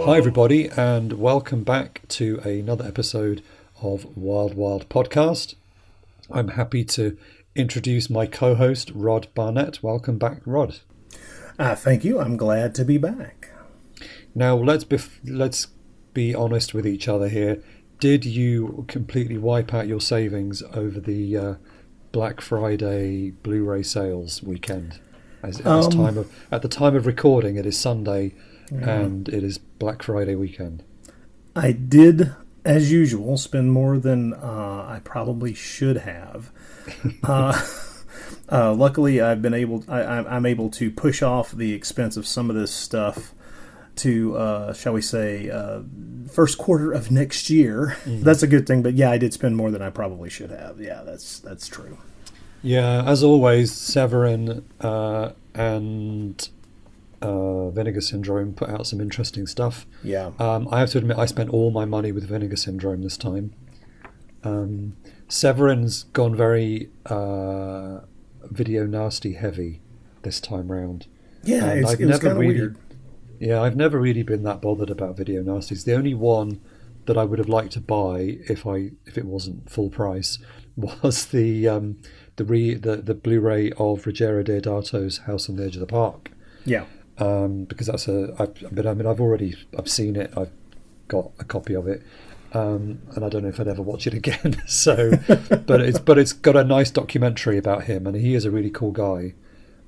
Hi everybody, and welcome back to another episode of Wild Wild Podcast. I'm happy to introduce my co-host Rod Barnett. Welcome back, Rod. Thank you. I'm glad to be back. Now let's be honest with each other here. Did you completely wipe out your savings over the Black Friday Blu-ray sales weekend? At the time of recording, it is Sunday, and it is Black Friday weekend. I did, as usual, spend more than I probably should have. Luckily, I'm able to push off the expense of some of this stuff to, shall we say, first quarter of next year. Mm-hmm. That's a good thing. But yeah, I did spend more than I probably should have. Yeah, that's true. Yeah, as always, Severin and Vinegar Syndrome put out some interesting stuff. Yeah. I have to admit, I spent all my money with Vinegar Syndrome this time. Severin's gone very video nasty heavy this time round. Yeah, it was kind of weird. Yeah, I've never really been that bothered about video nasties. The only one that I would have liked to buy if it wasn't full price was the Blu-ray of Ruggero Deodato's House on the Edge of the Park. Yeah. Because I've seen it. I've got a copy of it, and I don't know if I'd ever watch it again. So, but it's got a nice documentary about him, and he is a really cool guy.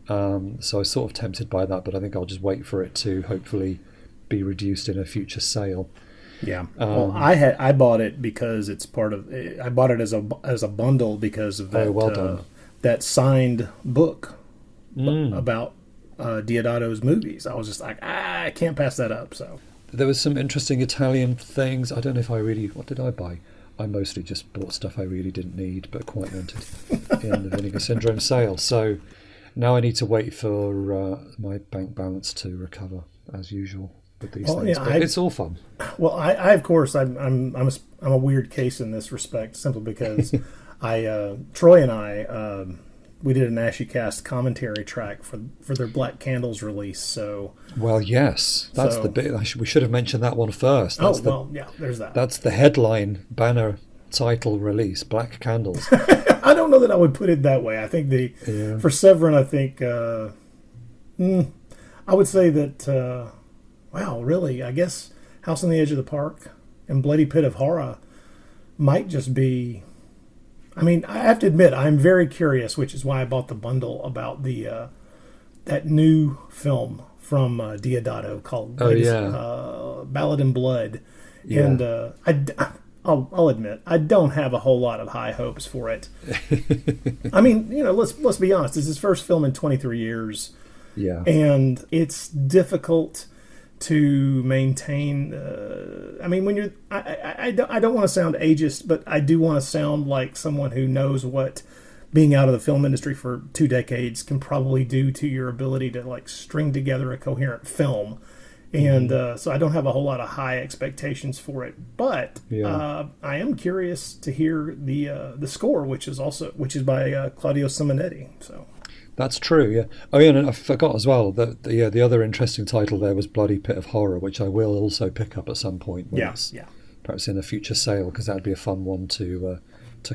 So I was sort of tempted by that, but I think I'll just wait for it to hopefully be reduced in a future sale. Yeah. Well, I bought it because it's part of. I bought it as a bundle because of that that signed book about Deodato's movies. I was just like, I can't pass that up. So there was some interesting Italian things. I don't know if what did I buy? I mostly just bought stuff I really didn't need but quite wanted in the Vinegar Syndrome sale. So now I need to wait for my bank balance to recover as usual with these things. Yeah, but it's all fun. Well, I of course I'm a weird case in this respect simply because Troy and I we did an AshyCast commentary track for their Black Candles release. So well, yes, that's the bit. We should have mentioned that one first. There's that. That's the headline banner title release, Black Candles. I don't know that I would put it that way. I think for Severin, I think I would say that. Wow, really? I guess House on the Edge of the Park and Bloody Pit of Horror might just be. I mean, I have to admit, I'm very curious, which is why I bought the bundle about that new film from Deodato called Ballad in Blood. Yeah. And I'll admit, I don't have a whole lot of high hopes for it. I mean, let's be honest. It's his first film in 23 years. Yeah. And it's difficult to maintain. I mean, when you're, I don't want to sound ageist, but I do want to sound like someone who knows what being out of the film industry for 2 decades can probably do to your ability to like string together a coherent film. And so I don't have a whole lot of high expectations for it, but I am curious to hear the score, which is by Claudio Simonetti. So. That's true, yeah. Oh, yeah, and I forgot as well that the other interesting title there was Bloody Pit of Horror, which I will also pick up at some point. Perhaps in a future sale, because that would be a fun one to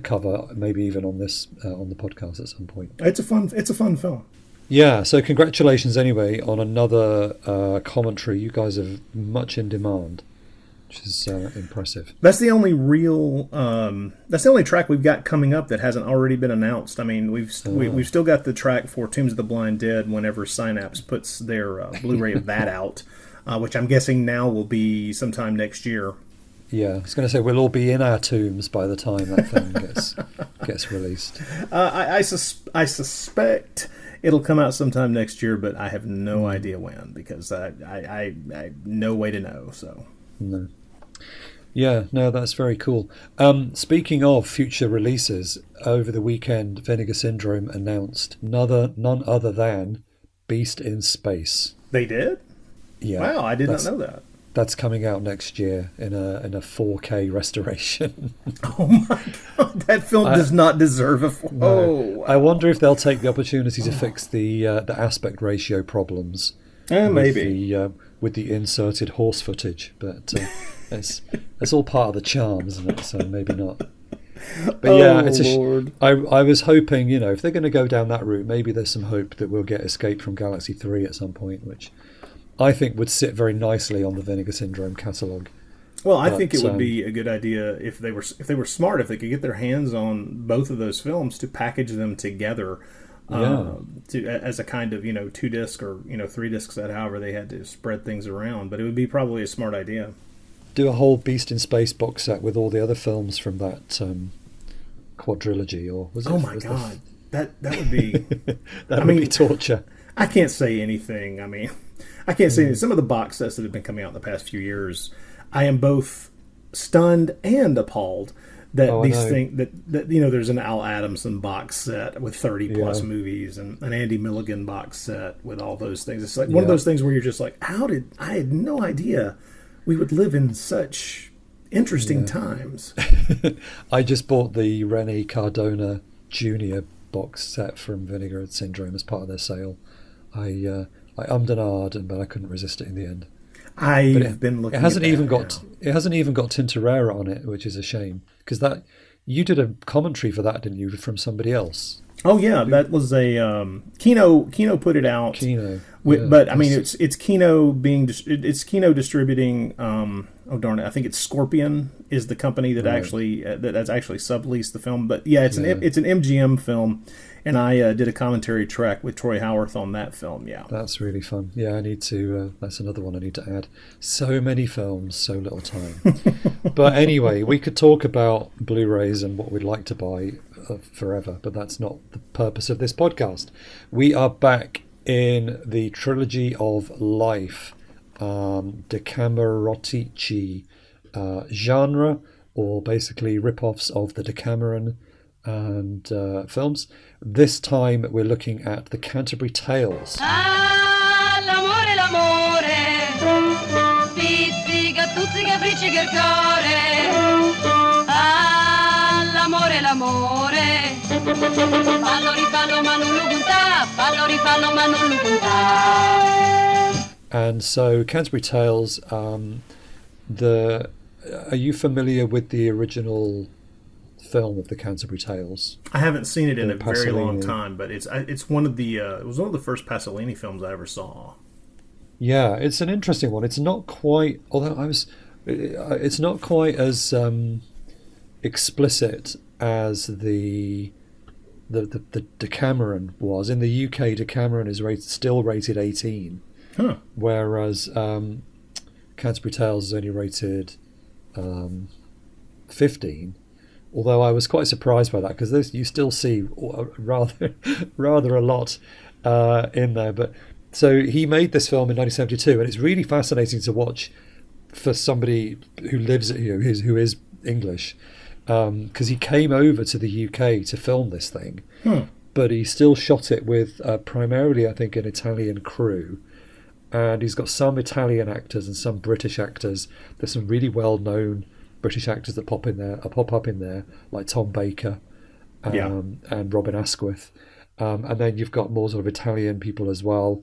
cover, maybe even on this on the podcast at some point. It's a fun film. Yeah. So congratulations anyway on another commentary. You guys are much in demand, which is impressive. That's the only real. That's the only track we've got coming up that hasn't already been announced. I mean, we've still got the track for Tombs of the Blind Dead whenever Synapse puts their Blu-ray of that out, which I'm guessing now will be sometime next year. Yeah, I was going to say we'll all be in our tombs by the time that thing gets released. I suspect it'll come out sometime next year, but I have no idea when because I no way to know. So no. Yeah, no, that's very cool. Speaking of future releases, over the weekend, Vinegar Syndrome announced none other than Beast in Space. They did? Yeah. Wow, I did not know that. That's coming out next year in a 4K restoration. Oh my God, that film does not deserve a. No. I wonder if they'll take the opportunity to fix the aspect ratio problems Maybe. With the inserted horse footage, but it's all part of the charm, isn't it? So maybe not. But yeah, Lord. I was hoping, if they're going to go down that route, maybe there's some hope that we'll get Escape from Galaxy 3 at some point, which I think would sit very nicely on the Vinegar Syndrome catalogue. Well, I think it would be a good idea if they were smart, if they could get their hands on both of those films to package them together. As a kind of 2-disc or 3-disc set, however they had to spread things around, but it would be probably a smart idea. Do a whole Beast in Space box set with all the other films from that quadrilogy, or was it? Oh my God, that would be that would be torture. I can't say anything. I mean, I can't say anything. Some of the box sets that have been coming out in the past few years, I am both stunned and appalled. That there's an Al Adamson box set with 30 plus movies and an Andy Milligan box set with all those things. It's like one of those things where you're just like, I had no idea we would live in such interesting times. I just bought the Rene Cardona Jr. box set from Vinegar Syndrome as part of their sale. I ummed and ahed, but I couldn't resist it in the end. I've been looking. It hasn't even got Tintorera on it, which is a shame, because that you did a commentary for that, didn't you, from somebody else? Oh yeah, that was a Kino put it out. But I mean, it's Kino distributing. Oh darn it! I think it's Scorpion is the company that that's actually subleased the film. But yeah, it's an MGM film, and I did a commentary track with Troy Howarth on that film. Yeah, that's really fun. Yeah, I need to. That's another one I need to add. So many films, so little time. But anyway, we could talk about Blu-rays and what we'd like to buy forever, but that's not the purpose of this podcast. We are back in the trilogy of life, Decameron-inspired genre, or basically rip-offs of the Decameron and films. This time we're looking at the Canterbury Tales. L'amore, l'amore, pizzica, tuzzica, friccica il cuore. L'amore, l'amore, fallo rifallo ma non lo conta, fallo rifallo ma non lo conta. And so Canterbury Tales, are you familiar with the original film of the Canterbury Tales? I haven't seen it in a very long time, but it was one of the first Pasolini films I ever saw. Yeah, it's an interesting one. It's not quite, it's not quite as explicit as the Decameron was. In the UK, Decameron is still rated 18, whereas Canterbury Tales is only rated 15. Although I was quite surprised by that, because you still see rather a lot in there. But so he made this film in 1972, and it's really fascinating to watch for somebody who lives who is English, because he came over to the UK to film this thing, but he still shot it with primarily, I think, an Italian crew. And he's got some Italian actors and some British actors. There's some really well-known British actors that pop up in there, like Tom Baker and Robin Asquith. And then you've got more sort of Italian people as well,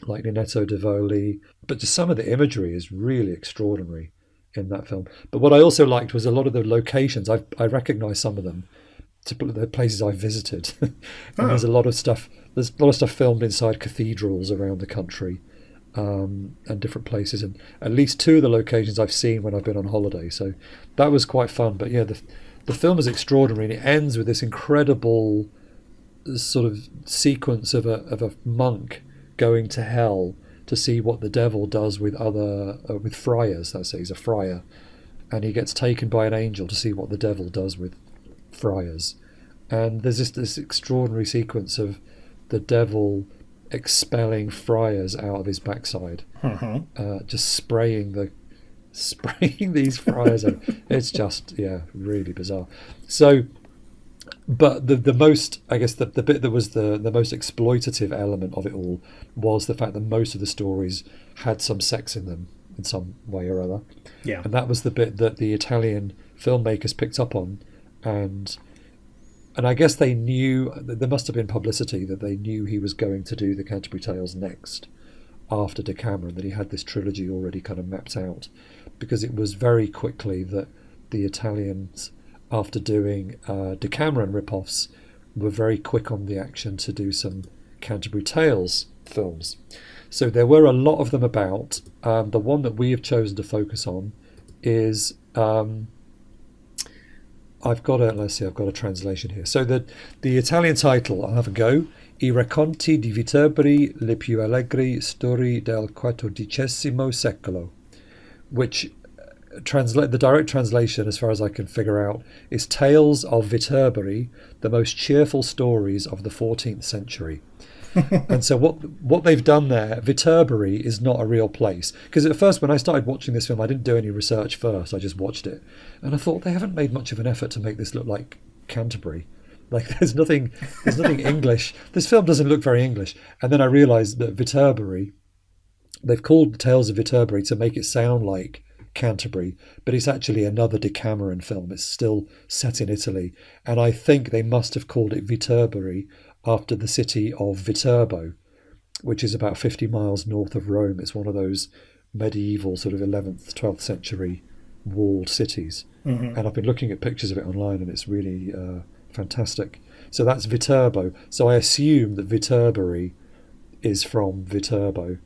like Ninetto Divoli. But just some of the imagery is really extraordinary in that film. But what I also liked was a lot of the locations. I recognised some of them, the places I visited. And there's a lot of stuff. There's a lot of stuff filmed inside cathedrals around the country. And different places, and at least two of the locations I've seen when I've been on holiday, so that was quite fun. But yeah, the film is extraordinary, and it ends with this incredible sort of sequence of a monk going to hell to see what the devil does with with friars. That's it, he's a friar, and he gets taken by an angel to see what the devil does with friars. And there's this extraordinary sequence of the devil expelling friars out of his backside, just spraying these friars out. It's just really bizarre. So, but the most, I guess, the bit that was the most exploitative element of it all was the fact that most of the stories had some sex in them in some way or other. Yeah, and that was the bit that the Italian filmmakers picked up on, and I guess they knew, there must have been publicity that they knew he was going to do the Canterbury Tales next. after Decameron, that he had this trilogy already kind of mapped out, because it was very quickly that the Italians, after doing Decameron rip-offs, were very quick on the action to do some Canterbury Tales films. So there were a lot of them about. The one that we have chosen to focus on is I've got a translation here. So the Italian title, I'll have a go. I racconti di Viterbury, le più allegri storie del XIV secolo, which the direct translation, as far as I can figure out, is Tales of Viterbury, the most cheerful stories of the 14th century. And so what they've done there, Viterbury is not a real place. Because at first, when I started watching this film, I didn't do any research first. I just watched it. And I thought, they haven't made much of an effort to make this look like Canterbury. Like, there's nothing English. This film doesn't look very English. And then I realised that Viterbury, they've called the Tales of Viterbury to make it sound like Canterbury, but it's actually another Decameron film. It's still set in Italy. And I think they must have called it Viterbury after the city of Viterbo, which is about 50 miles north of Rome. It's one of those medieval sort of 11th, 12th century walled cities. Mm-hmm. And I've been looking at pictures of it online, and it's really fantastic. So that's Viterbo. So I assume that Viterbury is from Viterbo.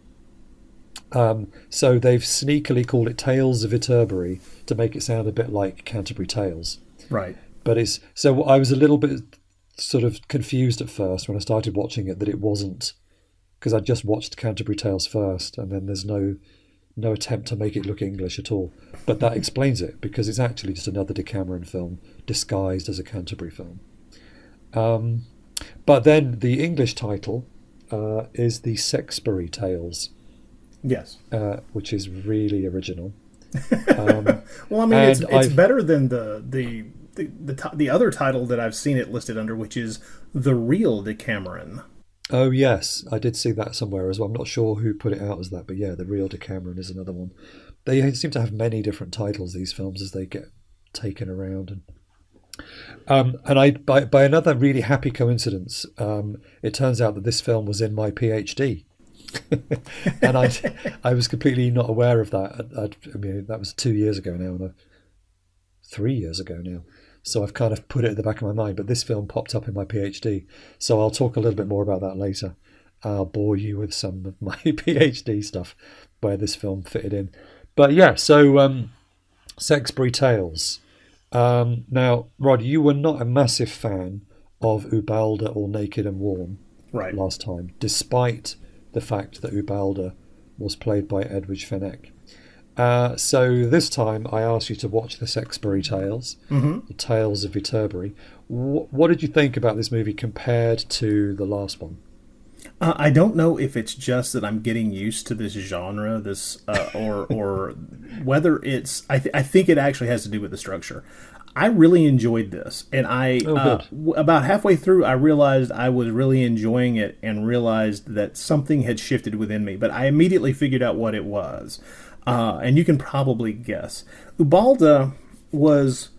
So they've sneakily called it Tales of Viterbury to make it sound a bit like Canterbury Tales. Right. But so I was a little bit sort of confused at first when I started watching it that it wasn't, because I just watched Canterbury Tales first, and then there's no attempt to make it look English at all. But that explains it, because it's actually just another Decameron film disguised as a Canterbury film. But then the English title is the Sexbury Tales. Yes. Which is really original. Well, I mean, it's better than the other title that I've seen it listed under, which is The Real Decameron. Oh, yes. I did see that somewhere as well. I'm not sure who put it out as that, but yeah, The Real Decameron is another one. They seem to have many different titles, these films, as they get taken around. And by another really happy coincidence, it turns out that this film was in my PhD. And I was completely not aware of that. I mean, that was 2 years ago now, 3 years ago now. So I've kind of put it at the back of my mind. But this film popped up in my PhD, so I'll talk a little bit more about that later. I'll bore you with some of my PhD stuff where this film fitted in. But yeah, so Sexbury Tales. Now, Rod, you were not a massive fan of Ubalda or Naked and Warm last time, despite the fact that Ubalda was played by Edwidge Fenech. So this time I asked you to watch the Sexbury Tales, the Tales of Viterbury. What did you think about this movie compared to the last one? I don't know if it's just that I'm getting used to this genre, or whether it's. I think it actually has to do with the structure. I really enjoyed this, and about halfway through, I realized I was really enjoying it, and realized that something had shifted within me. But I immediately figured out what it was, and you can probably guess. Ubalda was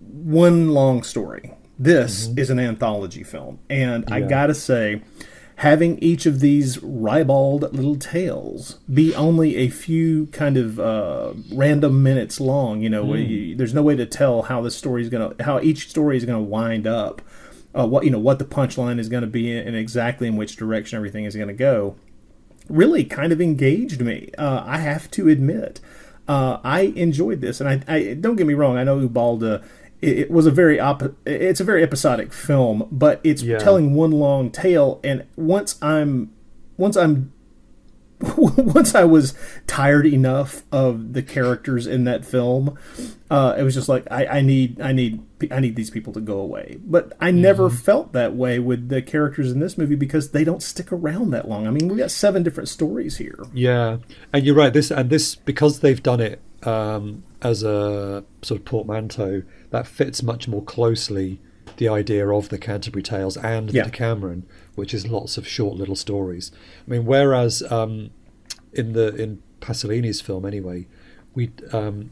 one long story. This is an anthology film, and I gotta say, having each of these ribald little tales be only a few kind of random minutes long, there's no way to tell how how each story is gonna wind up, what the punchline is gonna be, and exactly in which direction everything is gonna go. Really, kind of engaged me. I have to admit, I enjoyed this, and I don't get me wrong. I know Ubalda. It was it's a very episodic film, but it's telling one long tale. And once I was tired enough of the characters in that film, it was just like I need these people to go away. But I never felt that way with the characters in this movie, because they don't stick around that long. I mean, we got 7 different stories here. Yeah, and you're right. This because they've done it as a sort of portmanteau, that fits much more closely the idea of the Canterbury Tales and the Decameron, which is lots of short little stories. I mean, whereas in Pasolini's film anyway, we don't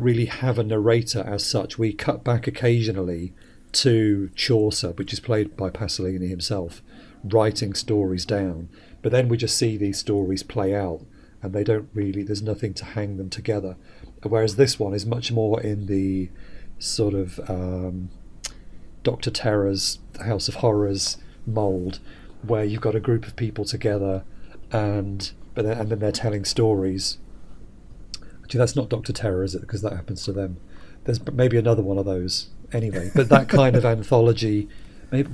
really have a narrator as such. We cut back occasionally to Chaucer, which is played by Pasolini himself, writing stories down. But then we just see these stories play out, and they don't really, there's nothing to hang them together. Whereas this one is much more in the sort of Dr. Terror's House of Horrors mould, where you've got a group of people together and then they're telling stories. Actually, that's not Dr. Terror, is it? Because that happens to them. There's maybe another one of those. Anyway, but that kind of anthology, maybe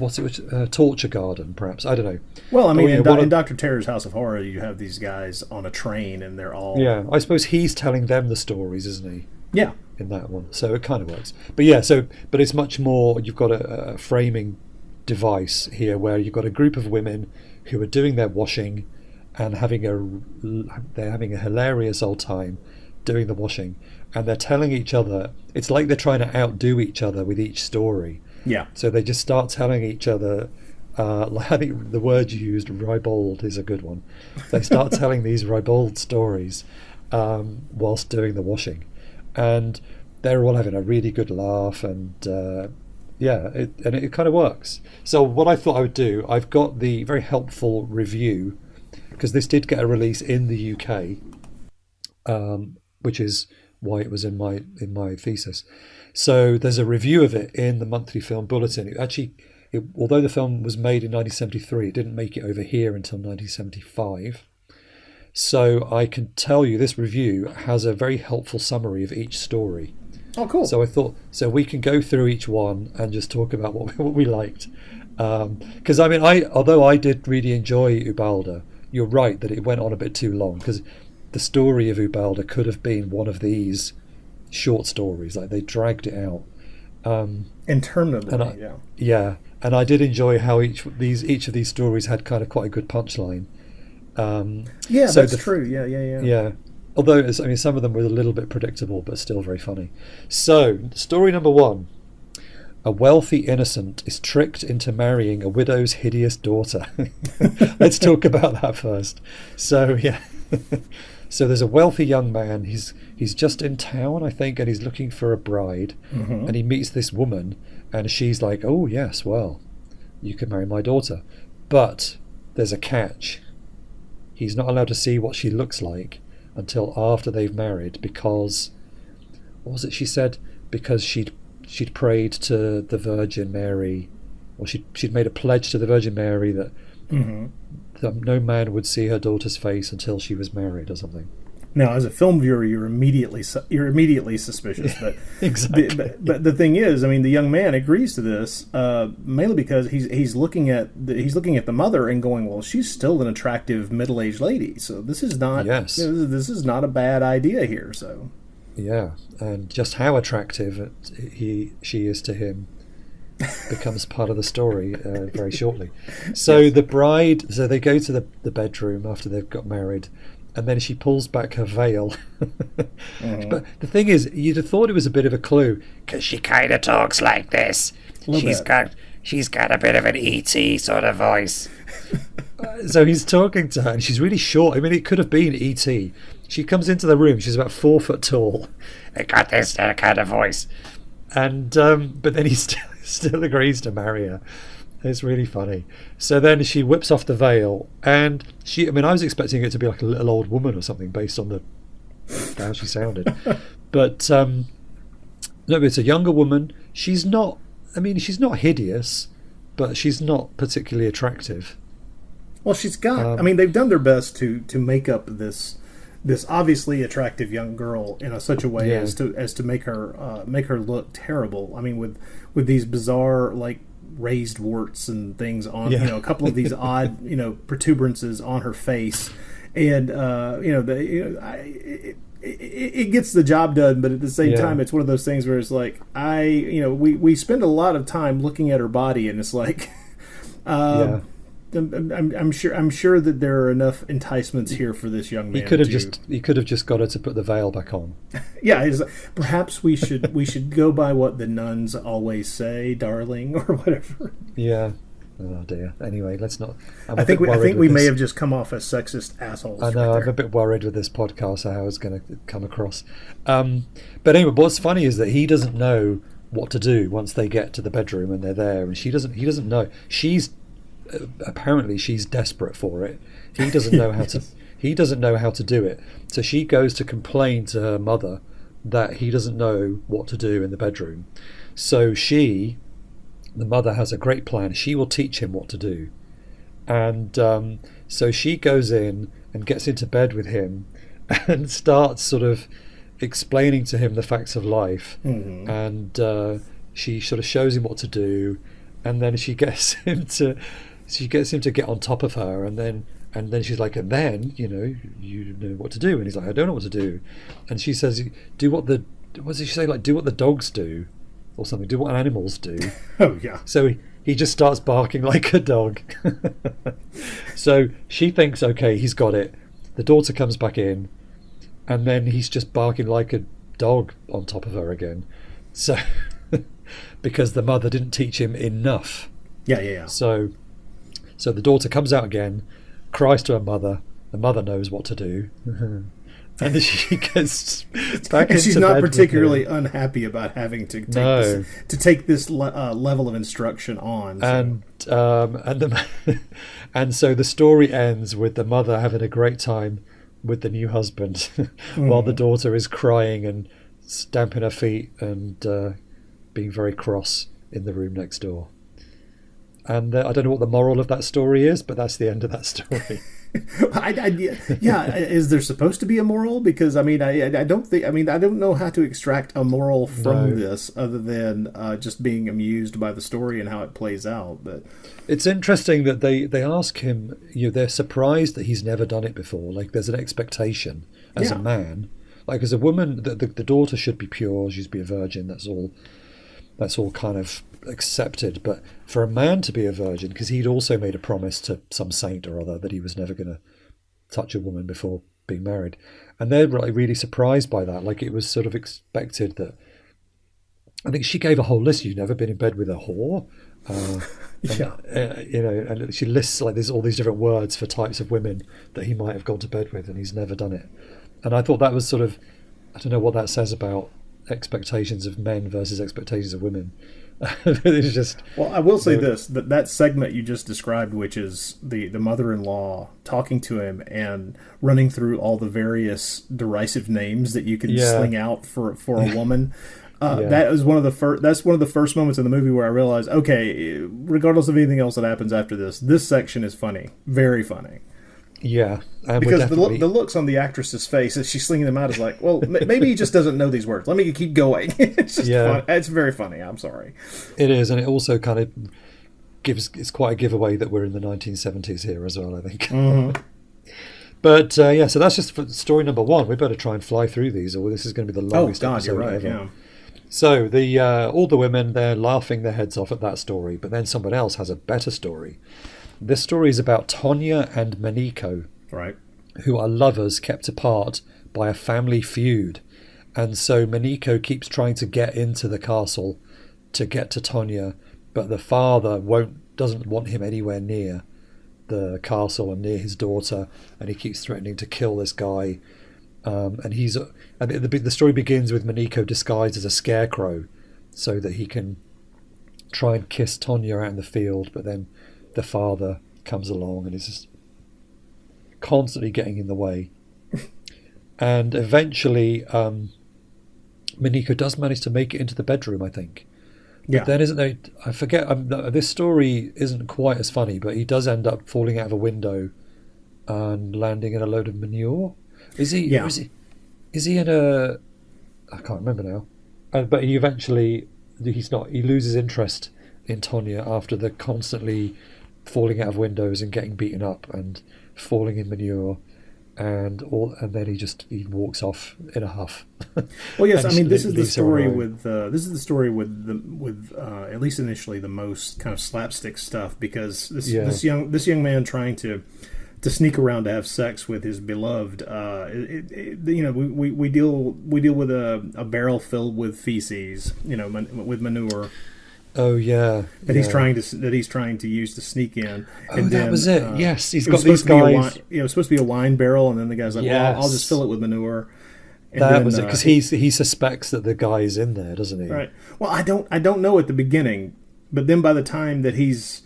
Torture Garden, perhaps. I don't know. Well, I mean, in Dr. Terror's House of Horror, you have these guys on a train, and they're all... Yeah, I suppose he's telling them the stories, isn't he? Yeah. In that one. So it kind of works. But yeah, but it's much more, you've got a framing device here where you've got a group of women who are doing their washing and they're having a hilarious old time doing the washing, and they're telling each other, it's like they're trying to outdo each other with each story. Yeah. So they just start telling each other, I think the word you used, ribald, is a good one. They start telling these ribald stories whilst doing the washing, and they're all having a really good laugh, and it kind of works. So what I thought I would do, I've got the very helpful review, because this did get a release in the UK, which is why it was in my thesis. So there's a review of it in the Monthly Film Bulletin. Although the film was made in 1973, it didn't make it over here until 1975. So I can tell you this review has a very helpful summary of each story. Oh, cool. So I thought, we can go through each one and just talk about what we liked. Because although I did really enjoy Ubalda, you're right that it went on a bit too long, because the story of Ubalda could have been one of these short stories. Like, they dragged it out. Interminably, yeah. Yeah, and I did enjoy how each of these stories had kind of quite a good punchline. That's true. Yeah. Although, some of them were a little bit predictable, but still very funny. So, story number 1. A wealthy innocent is tricked into marrying a widow's hideous daughter. Let's talk about that first. So, yeah. So there's a wealthy young man. He's just in town, I think, and he's looking for a bride. Mm-hmm. And he meets this woman, and she's like, "Oh, yes, well, you can marry my daughter." But there's a catch. He's not allowed to see what she looks like until after they've married, because, what was it she said? Because she'd prayed to the Virgin Mary, or she'd made a pledge to the Virgin Mary that, that no man would see her daughter's face until she was married, or something. Now, as a film viewer, you're immediately suspicious. But exactly. But the thing is, the young man agrees to this mainly because he's looking at the mother and going, well, she's still an attractive middle-aged lady, so this is not this is not a bad idea here. So yeah, and just how attractive she is to him becomes part of the story very shortly. So the bride, so they go to the bedroom after they've got married, and then she pulls back her veil. But the thing is, you'd have thought it was a bit of a clue, because she kind of talks like this. She's got a bit of an E.T. sort of voice. So he's talking to her, and she's really short. It could have been E.T. She comes into the room. She's about 4 foot tall. They got this kind of voice, and but then he still agrees to marry her. It's really funny. So then she whips off the veil, and I was expecting it to be like a little old woman or something based on how she sounded. But no, it's a younger woman. She's not hideous, but she's not particularly attractive. Well, she's got, they've done their best to make up this obviously attractive young girl in such a way as to make her look terrible. With these bizarre, like, raised warts and things on, a couple of these odd, protuberances on her face, and it gets the job done, but at the same time, it's one of those things where it's like, we spend a lot of time looking at her body, and it's like, I'm sure that there are enough enticements here for this young man. He could have just got her to put the veil back on. Yeah, perhaps we should go by what the nuns always say, darling, or whatever. Yeah. Oh dear. Anyway, let's not. I think we may have just come off as sexist assholes. I know. I'm a bit worried with this podcast how it's going to come across. But anyway, what's funny is that he doesn't know what to do once they get to the bedroom and they're there, and he doesn't know. She's apparently she's desperate for it. He doesn't know how to. He doesn't know how to do it. So she goes to complain to her mother that he doesn't know what to do in the bedroom. So the mother has a great plan. She will teach him what to do. And so she goes in and gets into bed with him and starts sort of explaining to him the facts of life. Mm-hmm. And she sort of shows him what to do. And then she gets him to get on top of her. And then she's like, and then, you know what to do. And he's like, I don't know what to do. And she says, what does she say? Like, do what the dogs do or something. Do what animals do. Oh, yeah. So he just starts barking like a dog. So she thinks, okay, he's got it. The daughter comes back in, and then he's just barking like a dog on top of her again. So because the mother didn't teach him enough. Yeah. So the daughter comes out again, cries to her mother. The mother knows what to do. And then she gets back into bed. She's not particularly unhappy about having to take this level of instruction on. So. And so the story ends with the mother having a great time with the new husband, while the daughter is crying and stamping her feet and being very cross in the room next door. And I don't know what the moral of that story is, but that's the end of that story. Is there supposed to be a moral? Because I don't know how to extract a moral from this other than just being amused by the story and how it plays out. But it's interesting that they ask him. They're surprised that he's never done it before. Like there's an expectation as a man, like as a woman, the daughter should be pure. She should be a virgin. That's all kind of accepted. But for a man to be a virgin, because he'd also made a promise to some saint or other that he was never going to touch a woman before being married, and they're really surprised by that. Like it was sort of expected that. I think she gave a whole list. You've never been in bed with a whore, and she lists like there's all these different words for types of women that he might have gone to bed with, and he's never done it. And I thought that was sort of, I don't know what that says about expectations of men versus expectations of women. It's just, well, I will say this, that segment you just described, which is the mother-in-law talking to him and running through all the various derisive names that you can sling out for a woman. That is one of the first moments in the movie where I realized, okay, regardless of anything else that happens after this section is funny, very funny. Yeah, because the looks on the actress's face as she's slinging them out is like, well, maybe he just doesn't know these words. Let me keep going. It's just fun. It's very funny. I'm sorry. It is, and it also kind of it's quite a giveaway that we're in the 1970s here as well, I think. Mm-hmm. But so that's just for story number one. We better try and fly through these, or this is going to be the longest episode you're right, ever. Yeah. So all the women, they're laughing their heads off at that story, but then someone else has a better story. This story is about Tonya and Maniko, right, who are lovers kept apart by a family feud. And so Maniko keeps trying to get into the castle to get to Tonya, but the father doesn't want him anywhere near the castle and near his daughter, and he keeps threatening to kill this guy. And the story begins with Maniko disguised as a scarecrow so that he can try and kiss Tonya out in the field, but then the father comes along and is just constantly getting in the way. And eventually Maniko does manage to make it into the bedroom, I think. But then isn't there, I forget, this story isn't quite as funny, but he does end up falling out of a window and landing in a load of manure. Is he in a, I can't remember now, but he loses interest in Tonya after the constantly falling out of windows and getting beaten up and falling in manure and then he walks off in a huff. Well, yes, I mean this is the story with at least initially the most kind of slapstick stuff, because this young man trying to sneak around to have sex with his beloved. We deal with a barrel filled with feces, with manure. Oh yeah, he's trying to use to sneak in. And then, that was it. Yes, he's got these guys. It was supposed to be a wine barrel, and then the guy's like, "Well, I'll just fill it with manure." And that then, was it, because he suspects that the guy's in there, doesn't he? Right. Well, I don't know at the beginning, but then by the time he's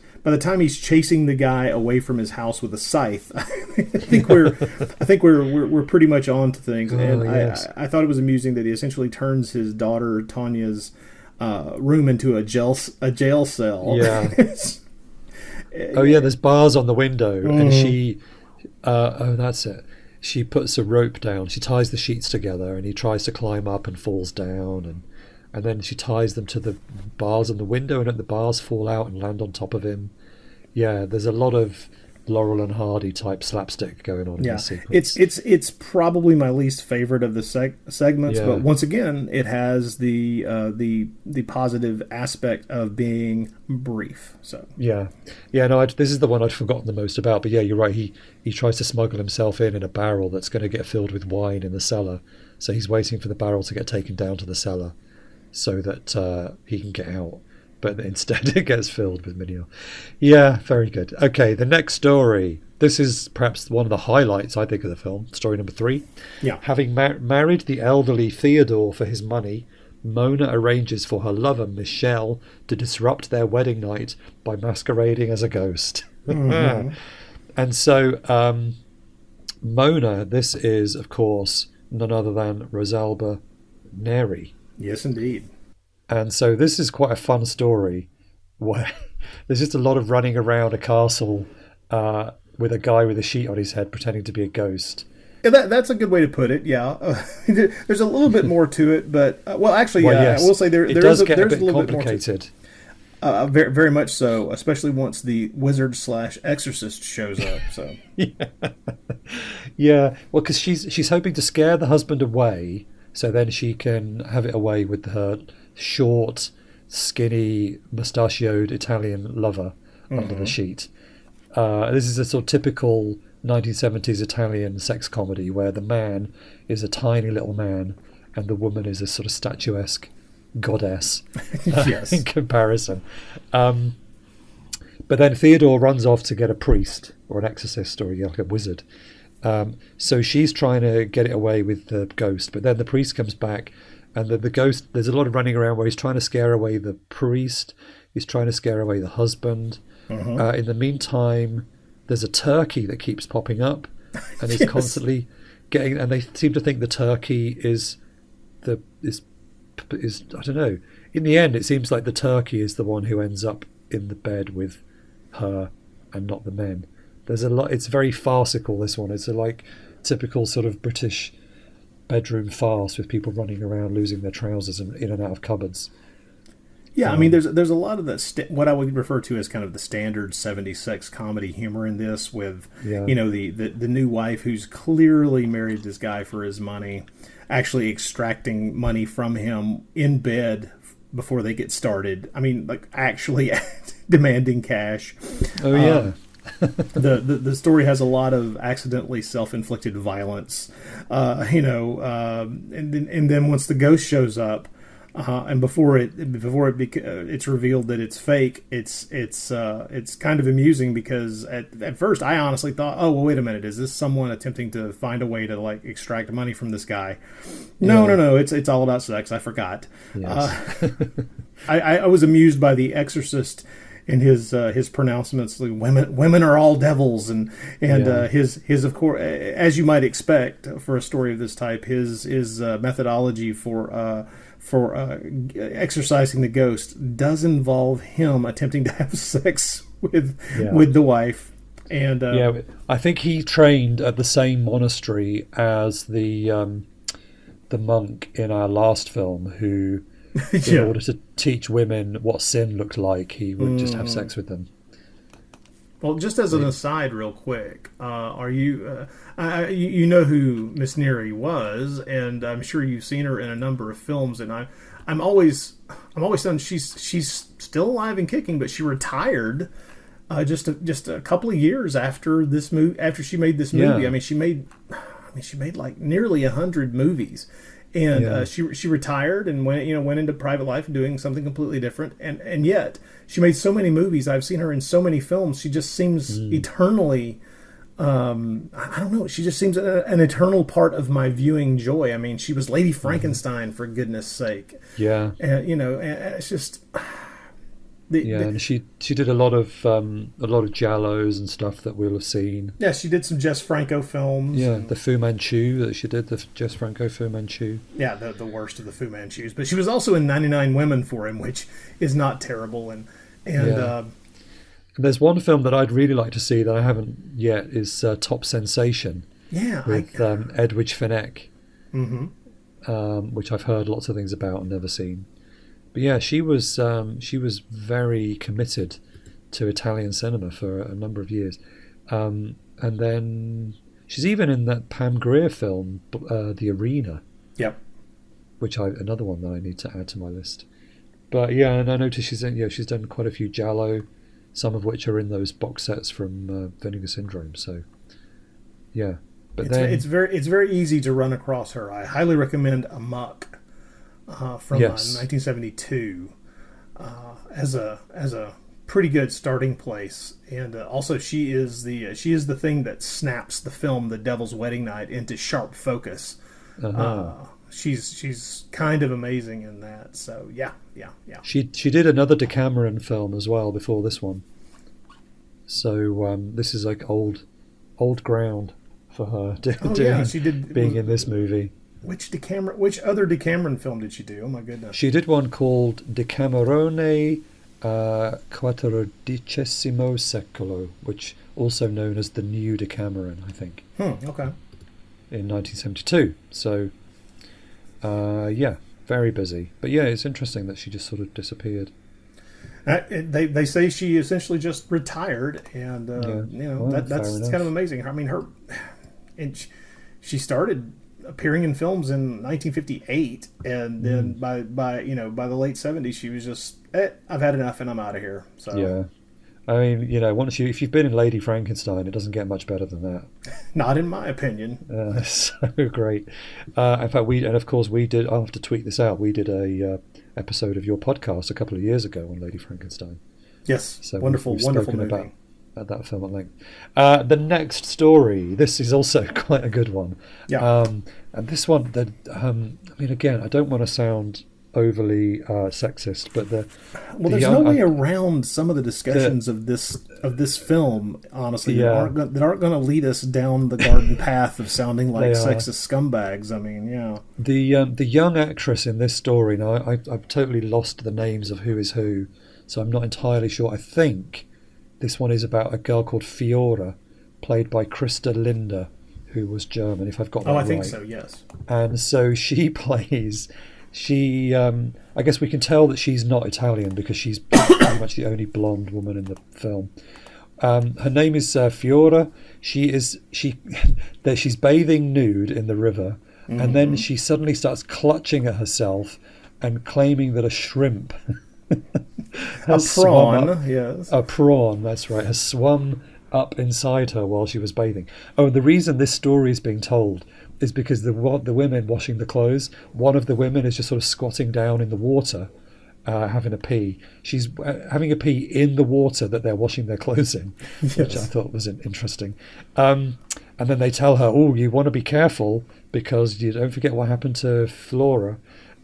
chasing the guy away from his house with a scythe, I think we're pretty much on to things. And yes. I thought it was amusing that he essentially turns his daughter Tanya's room into a jail cell. Yeah. Oh yeah, there's bars on the window, and she. That's it. She puts a rope down. She ties the sheets together, and he tries to climb up and falls down, and then she ties them to the bars on the window, and the bars fall out and land on top of him. Yeah, there's a lot of Laurel and Hardy type slapstick going on in this sequence. It's probably my least favorite of the segments, but once again, it has the positive aspect of being brief. So no, this is the one I'd forgotten the most about. But yeah, you're right. He tries to smuggle himself in a barrel that's going to get filled with wine in the cellar. So he's waiting for the barrel to get taken down to the cellar, so that he can get out. But instead it gets filled with manure. Yeah, very good. Okay, the next story. This is perhaps one of the highlights, I think, of the film. Story number 3. Yeah. Having married the elderly Theodore for his money, Mona arranges for her lover, Michelle, to disrupt their wedding night by masquerading as a ghost. Mm-hmm. And so Mona, this is, of course, none other than Rosalba Neri. Yes, indeed. And so this is quite a fun story where there's just a lot of running around a castle with a guy with a sheet on his head pretending to be a ghost. Yeah, that's a good way to put it, yeah. There's a little bit more to it, but, yes. I will say there's a little complicated. Bit more to it. Very, very much so, especially once the wizard/exorcist shows up. So yeah. Well, because she's hoping to scare the husband away, so then she can have it away with her short, skinny, mustachioed Italian lover under the sheet. This is a sort of typical 1970s Italian sex comedy where the man is a tiny little man and the woman is a sort of statuesque goddess in comparison. But then Theodore runs off to get a priest or an exorcist or like a wizard. So she's trying to get it away with the ghost, but then the priest comes back. And the ghost, there's a lot of running around where he's trying to scare away the priest. He's trying to scare away the husband. In the meantime, there's a turkey that keeps popping up. And he's constantly getting... And they seem to think the turkey is I don't know. In the end, it seems like the turkey is the one who ends up in the bed with her and not the men. There's a lot... It's very farcical, this one. It's a typical sort of British bedroom farce with people running around losing their trousers and in and out of cupboards. Yeah, I mean, there's a lot of what I would refer to as kind of the standard 70s sex comedy humor in this, with the new wife who's clearly married this guy for his money, actually extracting money from him in bed before they get started. I mean, like actually demanding cash. Oh yeah. The story has a lot of accidentally self-inflicted violence, and then once the ghost shows up, and before it's revealed that it's fake, it's kind of amusing because at first I honestly thought, oh well, wait a minute, is this someone attempting to find a way to like extract money from this guy? No, it's all about sex. I forgot. Yes. I was amused by the Exorcist. In his pronouncements, like, women are all devils, and his of course, as you might expect for a story of this type, his methodology for exorcising the ghost does involve him attempting to have sex with the wife, and I think he trained at the same monastery as the monk in our last film who. In order to teach women what sin looked like, he would just have sex with them. Well, just as an aside, real quick, are you you know who Miss Neri was, and I'm sure you've seen her in a number of films. And I'm always saying she's still alive and kicking, but she retired just a couple of years after this movie. After she made this movie, yeah. She made like nearly 100 movies. And she retired and went into private life doing something completely different. And yet she made so many movies. I've seen her in so many films. She just seems eternally I don't know. She just seems an eternal part of my viewing joy. I mean, she was Lady Frankenstein, for goodness sake. Yeah. And, it's just... and she did a lot of giallos and stuff that we'll have seen. Yeah, she did some Jess Franco films. Yeah, the Fu Manchu that she did, the Jess Franco Fu Manchu. Yeah, the worst of the Fu Manchus. But she was also in 99 Women for him, which is not terrible. And there's one film that I'd really like to see that I haven't yet is Top Sensation. Yeah, with Edwidge Fenech, which I've heard lots of things about and never seen. But yeah, she was very committed to Italian cinema for a number of years, and then she's even in that Pam Grier film, The Arena. Yep. Which another one that I need to add to my list. But yeah, and I noticed she's done quite a few giallo, some of which are in those box sets from Vinegar Syndrome. So yeah, but it's very easy to run across her. I highly recommend Amok. From 1972 as a pretty good starting place, and also she is the thing that snaps the film The Devil's Wedding Night into sharp focus. She's kind of amazing in that. So yeah. She did another Decameron film as well before this one. So this is like old ground for her. She did being in this movie. Which other Decameron film did she do? Oh my goodness! She did one called Decamerone XIV Secolo, which also known as the New Decameron, I think. Okay. In 1972. So, very busy. But yeah, it's interesting that she just sort of disappeared. They say she essentially just retired, and that's kind of amazing. I mean, she started appearing in films in 1958, and then by the late 70s she was just I've had enough and I'm out of here. So yeah, I mean, if you've been in Lady Frankenstein, it doesn't get much better than that. Not in my opinion. So great. In fact, we did. I'll have to tweet this out. We did a episode of your podcast a couple of years ago on Lady Frankenstein. Yes, so wonderful movie. About that film at length. The next story, this is also quite a good one. Yeah. And this one, again, I don't want to sound overly sexist, but there's no way around some of the discussions of this film, honestly, that aren't going to lead us down the garden path of sounding like sexist scumbags. I mean, yeah. The young actress in this story, now I've totally lost the names of who is who, so I'm not entirely sure. I think this one is about a girl called Fiora, played by Christa Linder, who was German, if I've got that right. I think so, yes. And so she plays... I guess we can tell that she's not Italian because she's pretty much the only blonde woman in the film. Her name is Fiora. She's bathing nude in the river, and then she suddenly starts clutching at herself and claiming that a shrimp... a prawn, yes. A prawn, that's right, has swum up inside her while she was bathing. Oh, and the reason this story is being told is because the women washing the clothes, one of the women is just sort of squatting down in the water, having a pee. She's having a pee in the water that they're washing their clothes in, which I thought was interesting. And then they tell her, oh, you want to be careful because you don't forget what happened to Flora.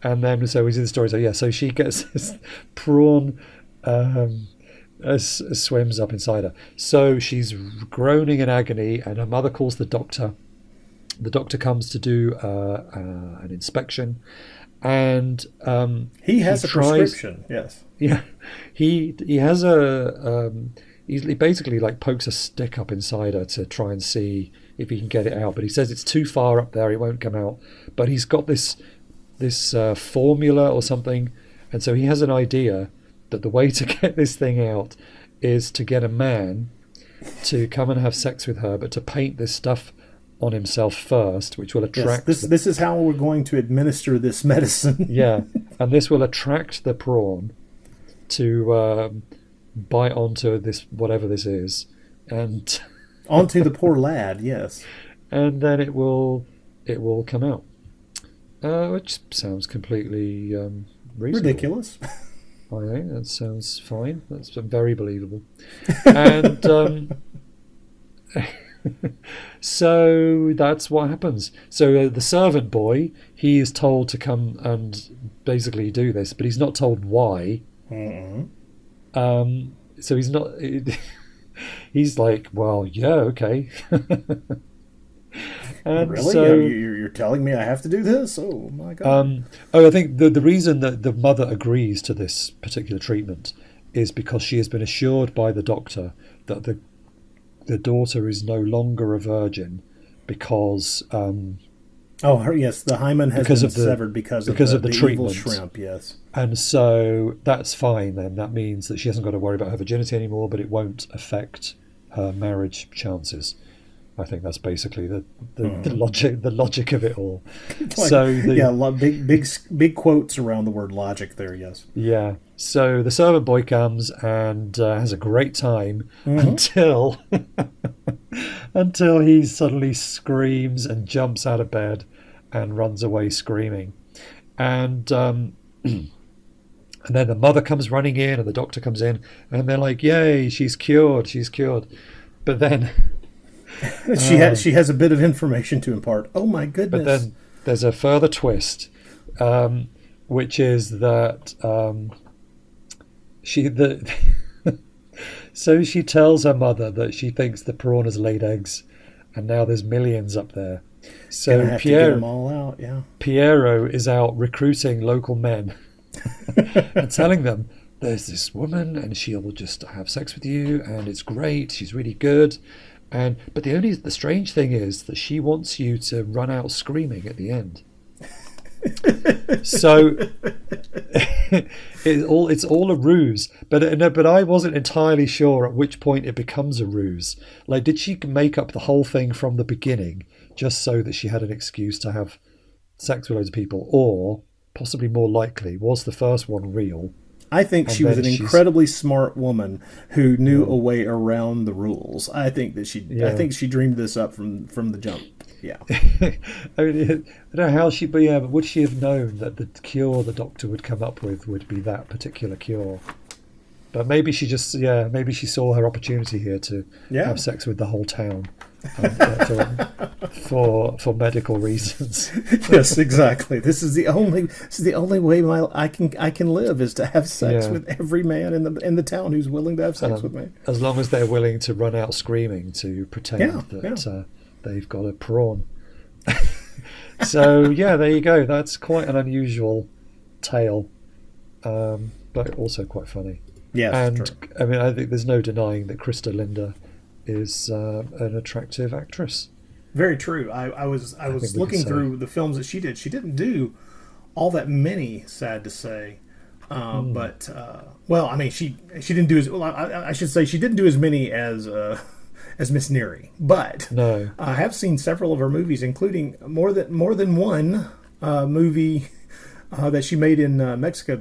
And then so we see the story. So she gets this prawn swims up inside her. So she's groaning in agony, and her mother calls the doctor. The doctor comes to do an inspection, and he has a prescription. Yes. Yeah, he has he basically like pokes a stick up inside her to try and see if he can get it out. But he says it's too far up there; it won't come out. But he's got this formula or something, and so he has an idea that the way to get this thing out is to get a man to come and have sex with her, but to paint this stuff on himself first, which will attract... Yes, this is how we're going to administer this medicine. Yeah, and this will attract the prawn to bite onto this, whatever this is, and... onto the poor lad, yes. And then it will come out. Which sounds completely reasonable. Ridiculous. I think that sounds fine. That's very believable. And So that's what happens. So the servant boy, he is told to come and basically do this, but he's not told why. So he's not. He's like, well, yeah, okay. And really? so, You're telling me I have to do this? Oh my God! I think the reason that the mother agrees to this particular treatment is because she has been assured by the doctor that the daughter is no longer a virgin because yes, the hymen has been severed because of the treatment. Evil shrimp. Yes, and so that's fine. Then that means that she hasn't got to worry about her virginity anymore, but it won't affect her marriage chances. I think that's basically the logic of it all. Big quotes around the word logic there. Yes. Yeah. So the servant boy comes and has a great time until he suddenly screams and jumps out of bed and runs away screaming, and then the mother comes running in and the doctor comes in and they're like, "Yay, she's cured!" But then. She has a bit of information to impart. Oh my goodness! But then there's a further twist, which is that so she tells her mother that she thinks the prawn has laid eggs, and now there's millions up there. So have to get them all out. Yeah. Piero is out recruiting local men and telling them there's this woman and she'll just have sex with you and it's great. She's really good. But the strange thing is that she wants you to run out screaming at the end. So it's all a ruse. But I wasn't entirely sure at which point it becomes a ruse. Like, did she make up the whole thing from the beginning just so that she had an excuse to have sex with loads of people, or possibly more likely, was the first one real? I think she was an incredibly smart woman who knew a way around the rules. I think she dreamed this up from the jump. Yeah. I don't know how but would she have known that the cure the doctor would come up with would be that particular cure? But maybe she saw her opportunity here to have sex with the whole town. For medical reasons. Yes, exactly. This is the only way I can live, is to have sex with every man in the town who's willing to have sex with me. As long as they're willing to run out screaming to pretend that they've got a prawn. So there you go. That's quite an unusual tale, but also quite funny. Yes, and true. I mean, I think there's no denying that Krista Linda is an attractive actress. Very true. I was looking through the films that she did. She didn't do all that many, sad to say. But I mean, she didn't do I should say she didn't do as many as Miss Neary. But no, I have seen several of her movies, including more than one movie that she made in Mexico.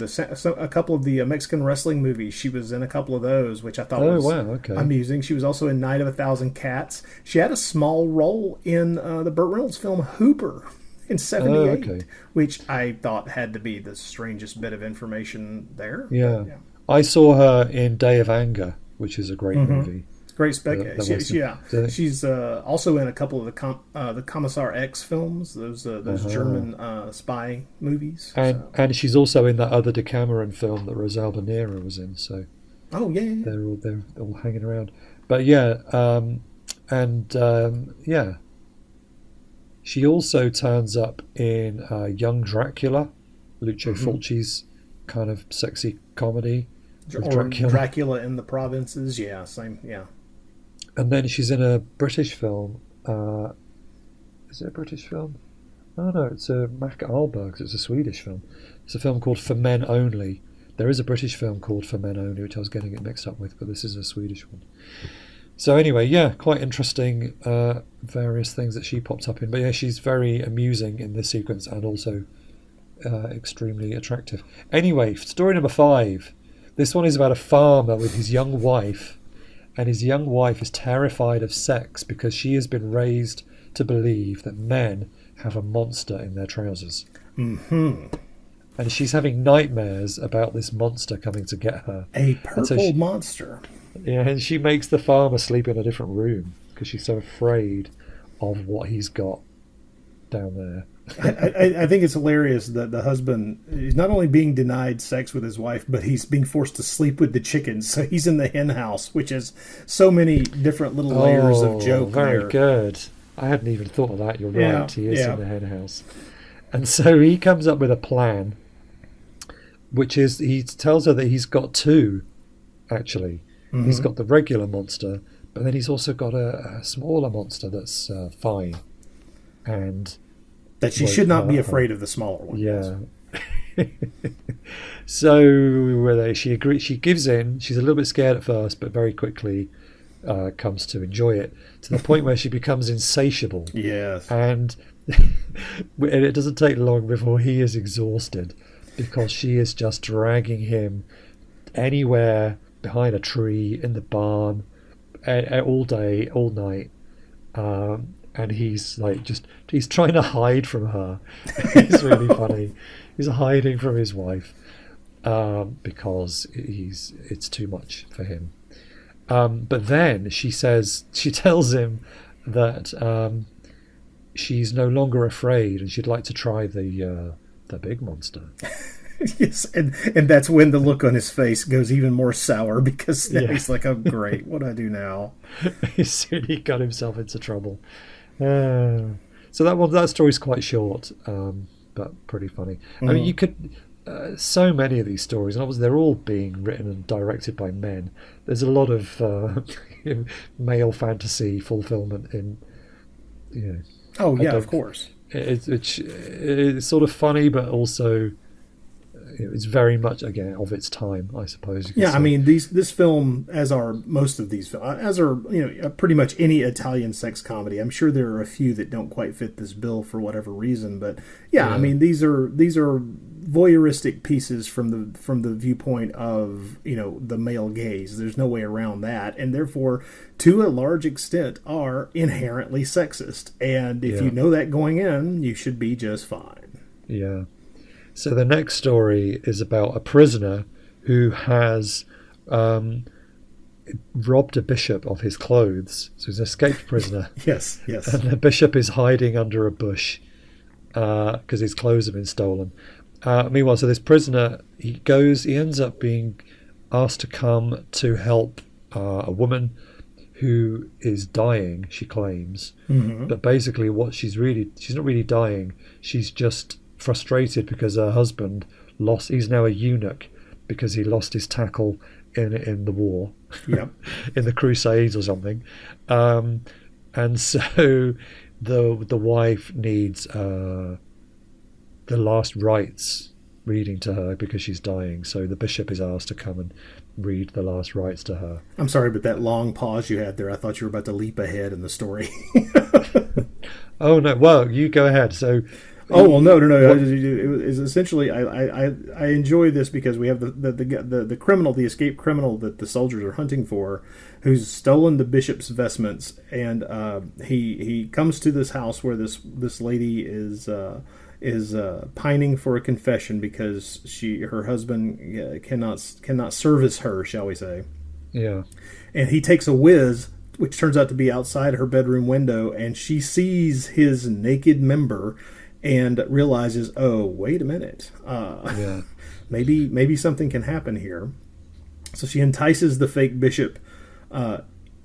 A couple of the Mexican wrestling movies. She was in a couple of those, which I thought was amusing. She was also in Night of a Thousand Cats. She had a small role in the Burt Reynolds film Hooper in '78, which I thought had to be the strangest bit of information there. Yeah. I saw her in Day of Anger, which is a great movie. Great spec. She's also in a couple of the Commissar X films, those German spy movies. And she's also in that other Decameron film that Rosalba Nera was in. So they're all hanging around. But she also turns up in Young Dracula, Lucio Fulci's kind of sexy comedy. Or Dracula in the Provinces. Yeah, same. Yeah. And then she's in a British film. Is it a British film? Oh no, it's a Mac Ahlberg's. It's a Swedish film. It's a film called For Men Only. There is a British film called For Men Only, which I was getting it mixed up with, but this is a Swedish one. So anyway, quite interesting various things that she pops up in. But she's very amusing in this sequence and also extremely attractive. Anyway, story number 5. This one is about a farmer with his young wife, and his young wife is terrified of sex because she has been raised to believe that men have a monster in their trousers. Mm-hmm. And she's having nightmares about this monster coming to get her. A purple monster. Yeah, and she makes the farmer sleep in a different room because she's so afraid of what he's got down there. I think it's hilarious that the husband is not only being denied sex with his wife, but he's being forced to sleep with the chickens. So he's in the hen house, which is so many different little layers of joke. Very good. I hadn't even thought of that. You're right. He is in the hen house. And so he comes up with a plan, which is he tells her that he's got two, actually. Mm-hmm. He's got the regular monster, but then he's also got a smaller monster that's fine. And that she should not be afraid of the smaller one. Yeah. So she agrees. She gives in. She's a little bit scared at first, but very quickly comes to enjoy it, to the point where she becomes insatiable. Yes. And it doesn't take long before he is exhausted, because she is just dragging him anywhere, behind a tree, in the barn, all day, all night. And he's he's trying to hide from her. It's really funny. He's hiding from his wife because it's too much for him. But then she tells him that she's no longer afraid, and she'd like to try the big monster. Yes, and that's when the look on his face goes even more sour, because now he's like, "Oh, great! What do I do now?" He got himself into trouble. So that story's quite short, but pretty funny. I mean, you could so many of these stories, and obviously they're all being written and directed by men. There's a lot of male fantasy fulfillment in, Oh yeah, of course. It's sort of funny, but also it's very much, again, of its time, I suppose. You could say. I mean, this film, as are most of these, as are pretty much any Italian sex comedy. I'm sure there are a few that don't quite fit this bill for whatever reason, but I mean, these are voyeuristic pieces from the viewpoint of the male gaze. There's no way around that, and therefore, to a large extent, are inherently sexist. And if you know that going in, you should be just fine. Yeah. So the next story is about a prisoner who has robbed a bishop of his clothes. So he's an escaped prisoner. Yes. And the bishop is hiding under a bush because his clothes have been stolen. Meanwhile, so this prisoner, he ends up being asked to come to help a woman who is dying, she claims. Mm-hmm. But basically she's not really dying. She's just frustrated because her husband he's now a eunuch because he lost his tackle in the war, in the Crusades or something, and so the wife needs the last rites reading to her because she's dying. So the bishop is asked to come and read the last rites to her. I'm sorry, but that long pause you had there, I thought you were about to leap ahead in the story. Oh no! Well, you go ahead. So. Oh well, no. It is essentially. I enjoy this because we have the criminal, the escaped criminal that the soldiers are hunting for, who's stolen the bishop's vestments, and he comes to this house where this lady is pining for a confession because her husband cannot service her, shall we say? Yeah. And he takes a whiz, which turns out to be outside her bedroom window, and she sees his naked member. And realizes, oh, wait a minute, maybe something can happen here. So she entices the fake bishop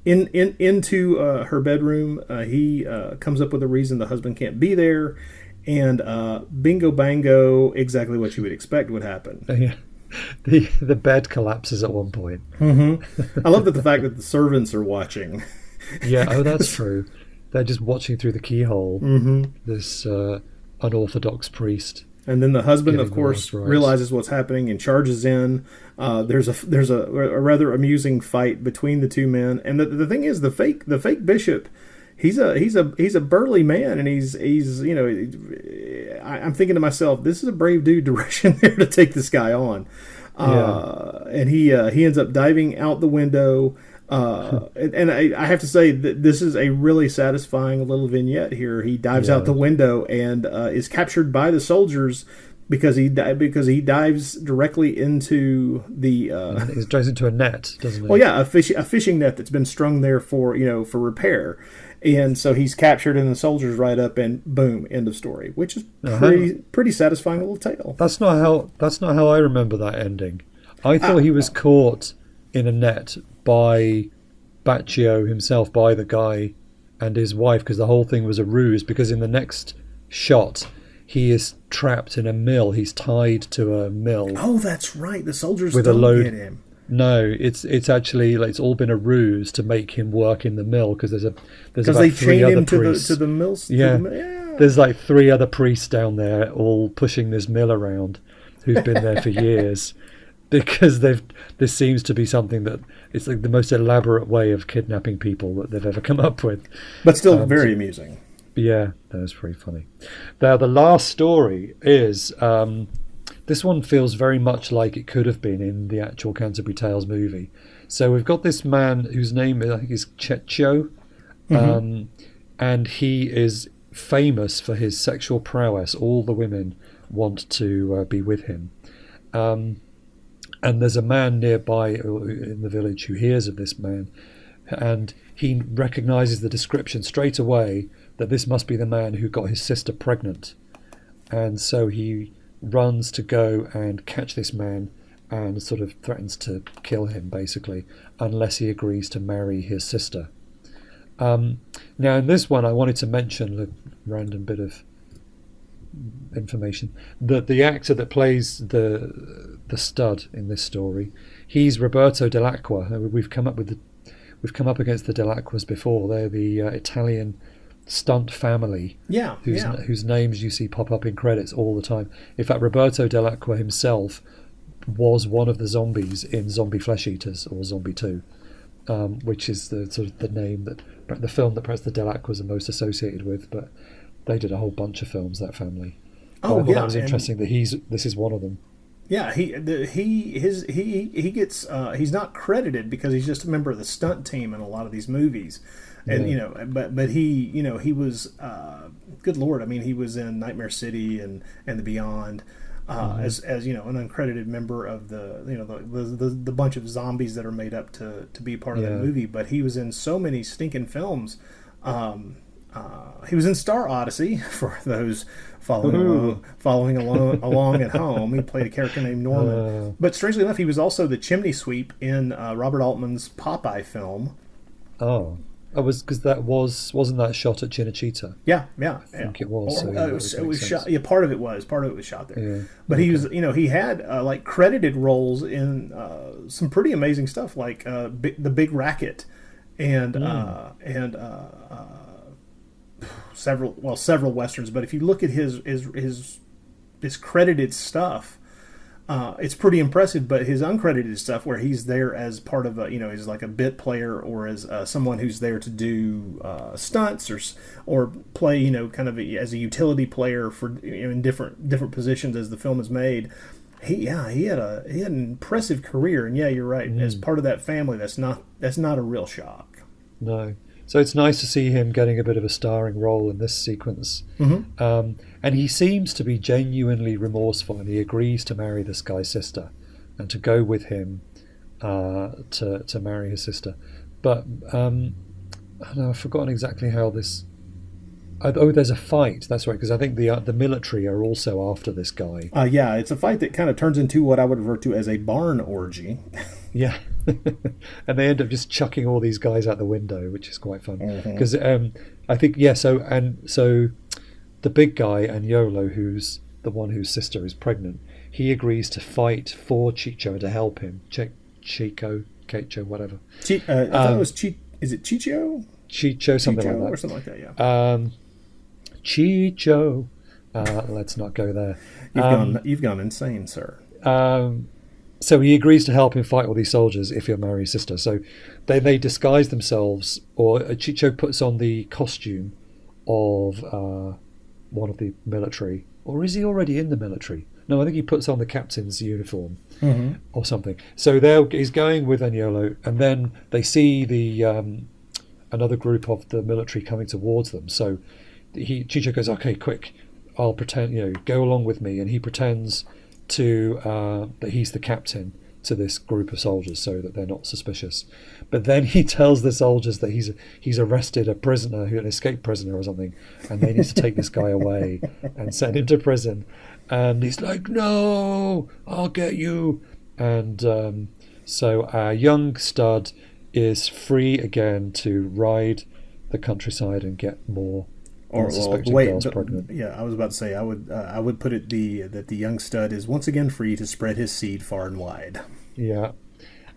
into her bedroom. He comes up with a reason the husband can't be there, and bingo bango, exactly what you would expect would happen. Yeah. The bed collapses at one point. Mm-hmm. I love the fact that the servants are watching. Yeah, that's true. They're just watching through the keyhole. Mm-hmm. This unorthodox priest, and then the husband, of course, realizes what's happening and charges in. There's a rather amusing fight between the two men, and the thing is, the fake bishop, he's a burly man, and he's I'm thinking to myself, this is a brave dude to rush in there to take this guy on, and he ends up diving out the window. And I have to say that this is a really satisfying little vignette here. He dives out the window and is captured by the soldiers because he dives directly into the. It goes into a net, doesn't it? Well, yeah, a fishing net that's been strung there for repair, and so he's captured, and the soldiers ride up, and boom, end of story. Which is pretty satisfying little tale. That's not how I remember that ending. I thought he was caught in a net by Baccio himself, by the guy and his wife, because the whole thing was a ruse. Because in the next shot, he is trapped in a mill. He's tied to a mill. Oh, that's right. The soldiers with don't a load. Get him. No, it's actually like, it's all been a ruse to make him work in the mill, because there's about they 3 chain other him priests. to the mills. Yeah. There's like 3 other priests down there, all pushing this mill around, who've been there for years, because this seems to be something that it's like the most elaborate way of kidnapping people that they've ever come up with. But still very amusing. Yeah, that was pretty funny. Now, the last story is, this one feels very much like it could have been in the actual Canterbury Tales movie. So we've got this man whose name, I think, is Cecco, and he is famous for his sexual prowess. All the women want to be with him. And there's a man nearby in the village who hears of this man, and he recognises the description straight away that this must be the man who got his sister pregnant. And so he runs to go and catch this man and sort of threatens to kill him, basically, unless he agrees to marry his sister. Now, in this one, I wanted to mention a random bit of information, that the actor that plays the stud in this story, he's Roberto Dell'Acqua. We've come up against the Dell'Acquas before. They're the Italian stunt family, whose names you see pop up in credits all the time. In fact, Roberto Dell'Acqua himself was one of the zombies in Zombie Flesh Eaters, or Zombie 2, which is the sort of the name that the film that perhaps the Dell'Acquas are most associated with. But they did a whole bunch of films, that family. Oh, that was interesting that this is one of them. Yeah, he gets he's not credited because he's just a member of the stunt team in a lot of these movies, and but he was good Lord, I mean, he was in Nightmare City and the Beyond, as an uncredited member of the bunch of zombies that are made up to be part of that movie. But he was in so many stinking films. He was in Star Odyssey, for those following along at home. He played a character named Norman. But strangely enough, he was also the chimney sweep in Robert Altman's Popeye film. Oh, it was because wasn't that shot at Cinecittà? Yeah. I think it was. It was shot. Yeah, part of it was shot there. Yeah. But he was, he had like credited roles in some pretty amazing stuff, like the Big Racket, and several westerns. But if you look at his credited stuff, it's pretty impressive. But his uncredited stuff, where he's there as part of he's like a bit player, or as someone who's there to do stunts or play kind of as a utility player for in different positions as the film is made. He had an impressive career, and you're right. As part of that family, that's not a real shock. No. So it's nice to see him getting a bit of a starring role in this sequence. And he seems to be genuinely remorseful, and he agrees to marry this guy's sister and to go with him to marry his sister. But I don't know, I've forgotten exactly how this... Oh, there's a fight. That's right, because I think the military are also after this guy. It's a fight that kind of turns into what I would refer to as a barn orgy. Yeah. And they end up just chucking all these guys out the window, which is quite fun. Because I think, so the big guy, Agnolo, who's the one whose sister is pregnant, he agrees to fight for Ciccio to help him. Cacho, whatever. I thought it was is it Ciccio? Ciccio, something like that. Or something like that, yeah. Ciccio. Let's not go there. You've gone insane, sir. So he agrees to help him fight all these soldiers if he'll marry his sister. So they disguise themselves, or Ciccio puts on the costume of one of the military. Or is he already in the military? No, I think he puts on the captain's uniform or something. So he's going with Agnolo, and then they see the another group of the military coming towards them. So Ciccio goes, okay, quick, I'll pretend, go along with me. And he pretends to that he's the captain to this group of soldiers so that they're not suspicious. But then he tells the soldiers that he's arrested a prisoner, an escaped prisoner or something, and they need to take this guy away and send him to prison. And he's like, "No, I'll get you." And so our young stud is free again to ride the countryside and get more unsuspecting girls pregnant. Yeah, I was about to say I would put it that the young stud is once again free to spread his seed far and wide. Yeah.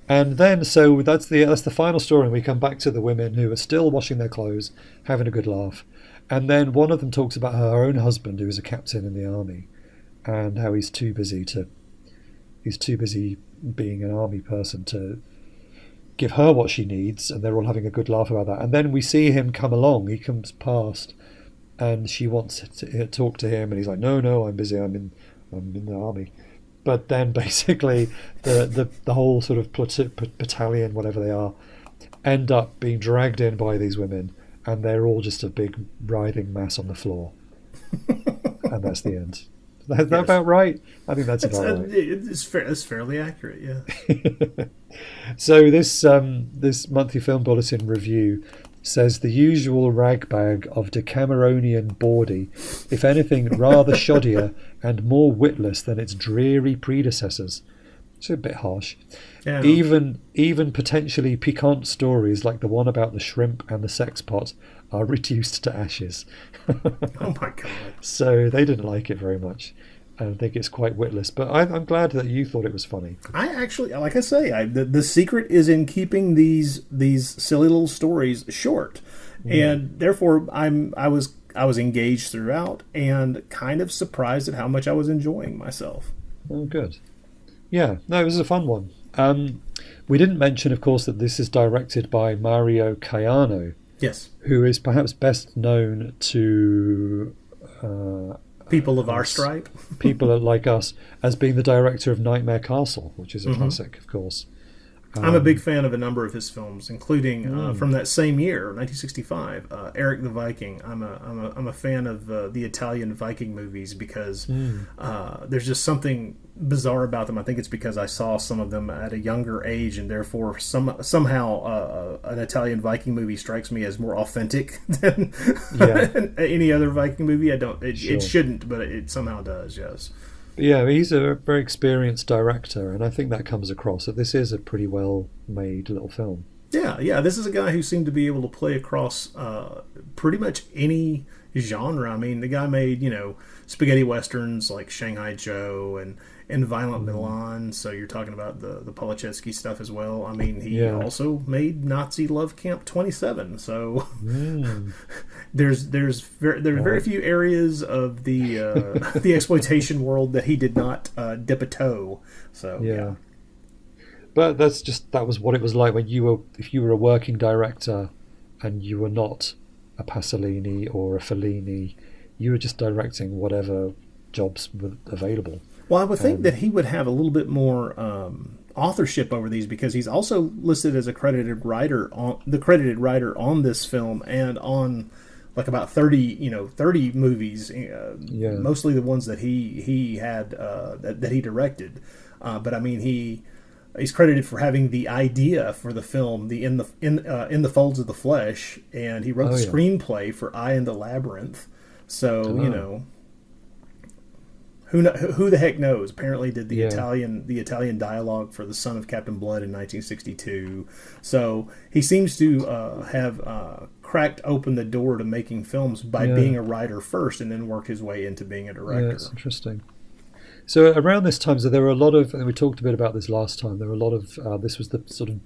And then, so that's the final story, and we come back to the women who are still washing their clothes, having a good laugh. And then one of them talks about her own husband, who is a captain in the army, and how he's too busy being an army person to give her what she needs, and they're all having a good laugh about that. And then we see him come along. He comes past, and she wants to talk to him, and he's like, "No, I'm busy. I'm in the army." But then basically the whole sort of battalion, whatever they are, end up being dragged in by these women, and they're all just a big writhing mass on the floor. And that's the end. Is that about right? I think that's about right. It's fairly accurate, yeah. So this monthly film bulletin review says the usual ragbag of Decameronian bawdy, if anything rather shoddier and more witless than its dreary predecessors. It's a bit harsh. Yeah. Even potentially piquant stories like the one about the shrimp and the sex pot are reduced to ashes. Oh my God. So they didn't like it very much. I think it's quite witless, but I'm glad that you thought it was funny. I actually, like I say, the secret is in keeping these silly little stories short, and therefore I was engaged throughout and kind of surprised at how much I was enjoying myself. Oh, good. Yeah, no, it was a fun one. We didn't mention, of course, that this is directed by Mario Caiano. Yes, who is perhaps best known to people of our stripe, people like us, as being the director of Nightmare Castle, which is a classic, of course. I'm a big fan of a number of his films, including from that same year, 1965, Eric the Viking. I'm a fan of the Italian Viking movies because there's just something bizarre about them. I think it's because I saw some of them at a younger age, and therefore somehow an Italian Viking movie strikes me as more authentic than any other Viking movie. It shouldn't, but it somehow does. Yes. Yeah, he's a very experienced director, and I think that comes across, that this is a pretty well-made little film. Yeah, this is a guy who seemed to be able to play across pretty much any genre. I mean, the guy made, spaghetti westerns like Shanghai Joe and Violent Milan, so you're talking about the Polachevsky stuff as well. I mean, he also made Nazi Love Camp 27, so there's very few areas of the exploitation world that he did not dip a toe. So yeah. But that was what it was like if you were a working director and you were not a Pasolini or a Fellini, you were just directing whatever jobs were available. Well, I would think that he would have a little bit more authorship over these, because he's also listed as a credited writer on this film and on like about 30 movies, mostly the ones that he had that he directed. But I mean, he's credited for having the idea for the film, in the Folds of the Flesh, and he wrote the screenplay for Eye in the Labyrinth. So Who the heck knows? Apparently did the Italian dialogue for The Son of Captain Blood in 1962. So he seems to have cracked open the door to making films by being a writer first, and then worked his way into being a director. Yeah, it's interesting. So around this time, there were a lot of, and we talked a bit about this last time, there were a lot of, this was the sort of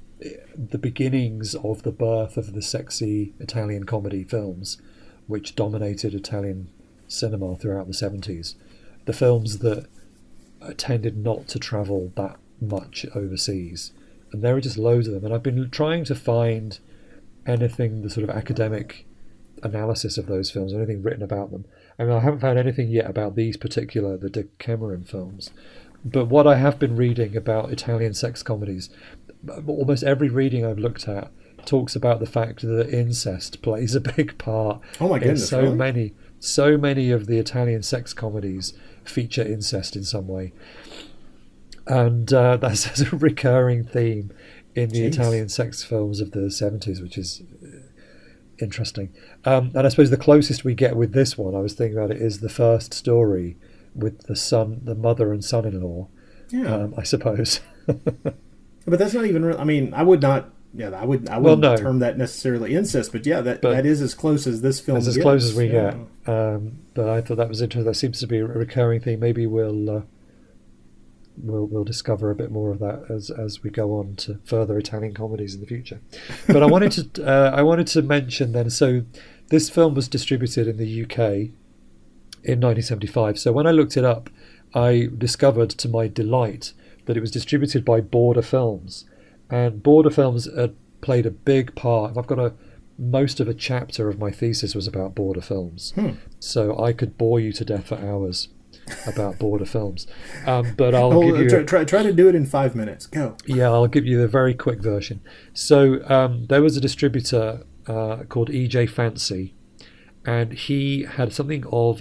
the beginnings of the birth of the sexy Italian comedy films, which dominated Italian cinema throughout the 70s. The films that tended not to travel that much overseas. And there are just loads of them. And I've been trying to find anything, the sort of academic analysis of those films, or anything written about them. I mean, I haven't found anything yet about the Decameron films. But what I have been reading about Italian sex comedies, almost every reading I've looked at talks about the fact that incest plays a big part. Oh my goodness! So many of the Italian sex comedies feature incest in some way, and that's a recurring theme in the Italian sex films of the 70s, which is interesting. And I suppose the closest we get with this one, I was thinking about it, is the first story with the mother and son-in-law. Yeah, I suppose. But that's not even real. I mean, I would not. Yeah, I wouldn't term that necessarily incest, but that is as close as this film gets. As close as we get. But I thought that was interesting. That seems to be a recurring theme. Maybe we'll discover a bit more of that as we go on to further Italian comedies in the future. But I wanted to mention then. So this film was distributed in the UK in 1975. So when I looked it up, I discovered to my delight that it was distributed by Border Films. And Border Films played a big part. I've got most of a chapter of my thesis was about Border Films. So I could bore you to death for hours about Border Films. But I'll give you... Try to do it in 5 minutes. Go. Yeah, I'll give you the very quick version. So there was a distributor called EJ Fancy, and he had something of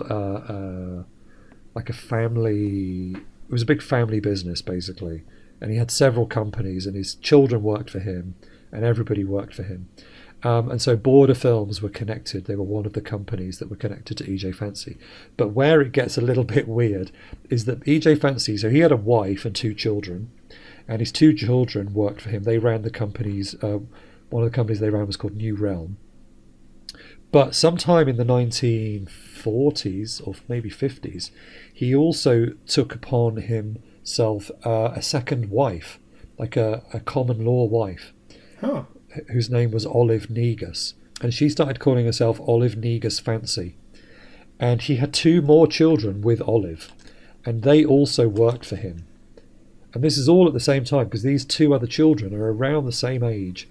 like a family... It was a big family business, basically. And he had several companies, and his children worked for him, and everybody worked for him. And so Border Films were connected. They were one of the companies that were connected to EJ Fancy. But where it gets a little bit weird is that EJ Fancy, so he had a wife and 2 children, and his 2 children worked for him. They ran the companies, one of the companies they ran was called New Realm. But sometime in the 1940s, or maybe 50s, he also took upon himself a second wife, like a common law wife, whose name was Olive Negus, and she started calling herself Olive Negus Fancy. And he had 2 more children with Olive, and they also worked for him. And this is all at the same time, because these 2 other children are around the same age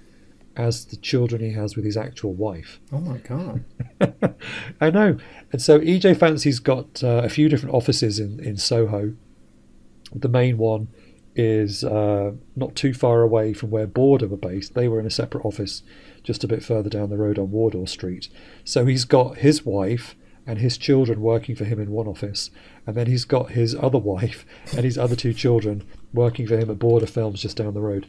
as the children he has with his actual wife. Oh my God. I know. And so EJ Fancy's got a few different offices in Soho. The main one is not too far away from where Border were based. They were in a separate office just a bit further down the road on Wardour Street. So he's got his wife and his children working for him in one office, and then he's got his other wife and his other 2 children working for him at Border Films just down the road.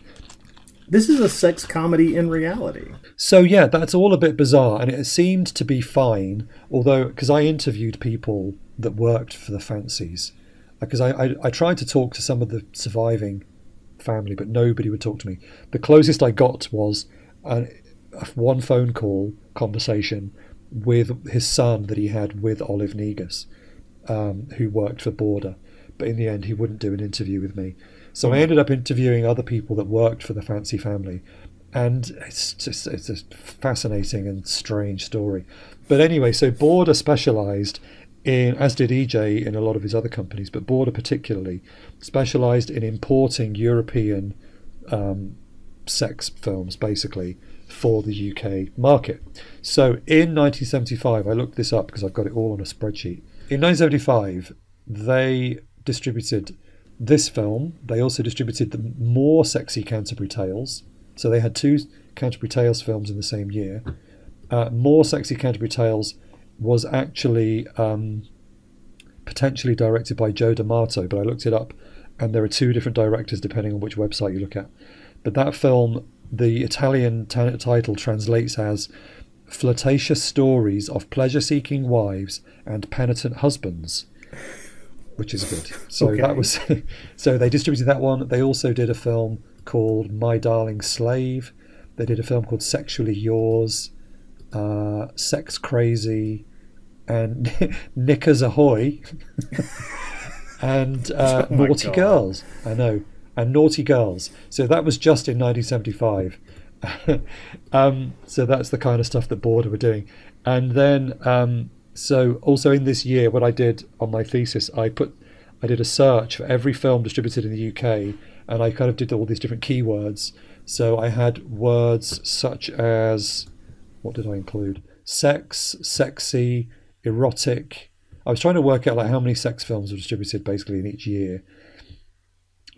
This is a sex comedy in reality. So yeah, that's all a bit bizarre, and it seemed to be fine, although, because I interviewed people that worked for the Fancies, because I tried to talk to some of the surviving family, but nobody would talk to me. The closest I got was one phone call conversation with his son that he had with Olive Negus, who worked for Border, but in the end he wouldn't do an interview with me. So I ended up interviewing other people that worked for the Fancy family, and it's a fascinating and strange story. But anyway, so Border specialised in, as did EJ in a lot of his other companies, but Border particularly specialised in importing European sex films, basically, for the UK market. So in 1975, I looked this up because I've got it all on a spreadsheet. In 1975, they distributed this film. They also distributed the more sexy Canterbury Tales. So they had 2 Canterbury Tales films in the same year. More Sexy Canterbury Tales was actually potentially directed by Joe D'Amato, but I looked it up, and there are 2 different directors depending on which website you look at. But that film, the Italian title translates as Flirtatious Stories of Pleasure-Seeking Wives and Penitent Husbands, which is good. So okay. That was so they distributed that one. They also did a film called My Darling Slave. They did a film called Sexually Yours, Sex Crazy, and Knickers Ahoy, and Naughty God. Girls. I know, and Naughty Girls. So that was just in 1975. So that's the kind of stuff that Border were doing. And then so also in this year, what I did on my thesis, I did a search for every film distributed in the UK, and I kind of did all these different keywords. So I had words such as, what did I include? Sex, sexy, erotic. I was trying to work out like how many sex films were distributed basically in each year.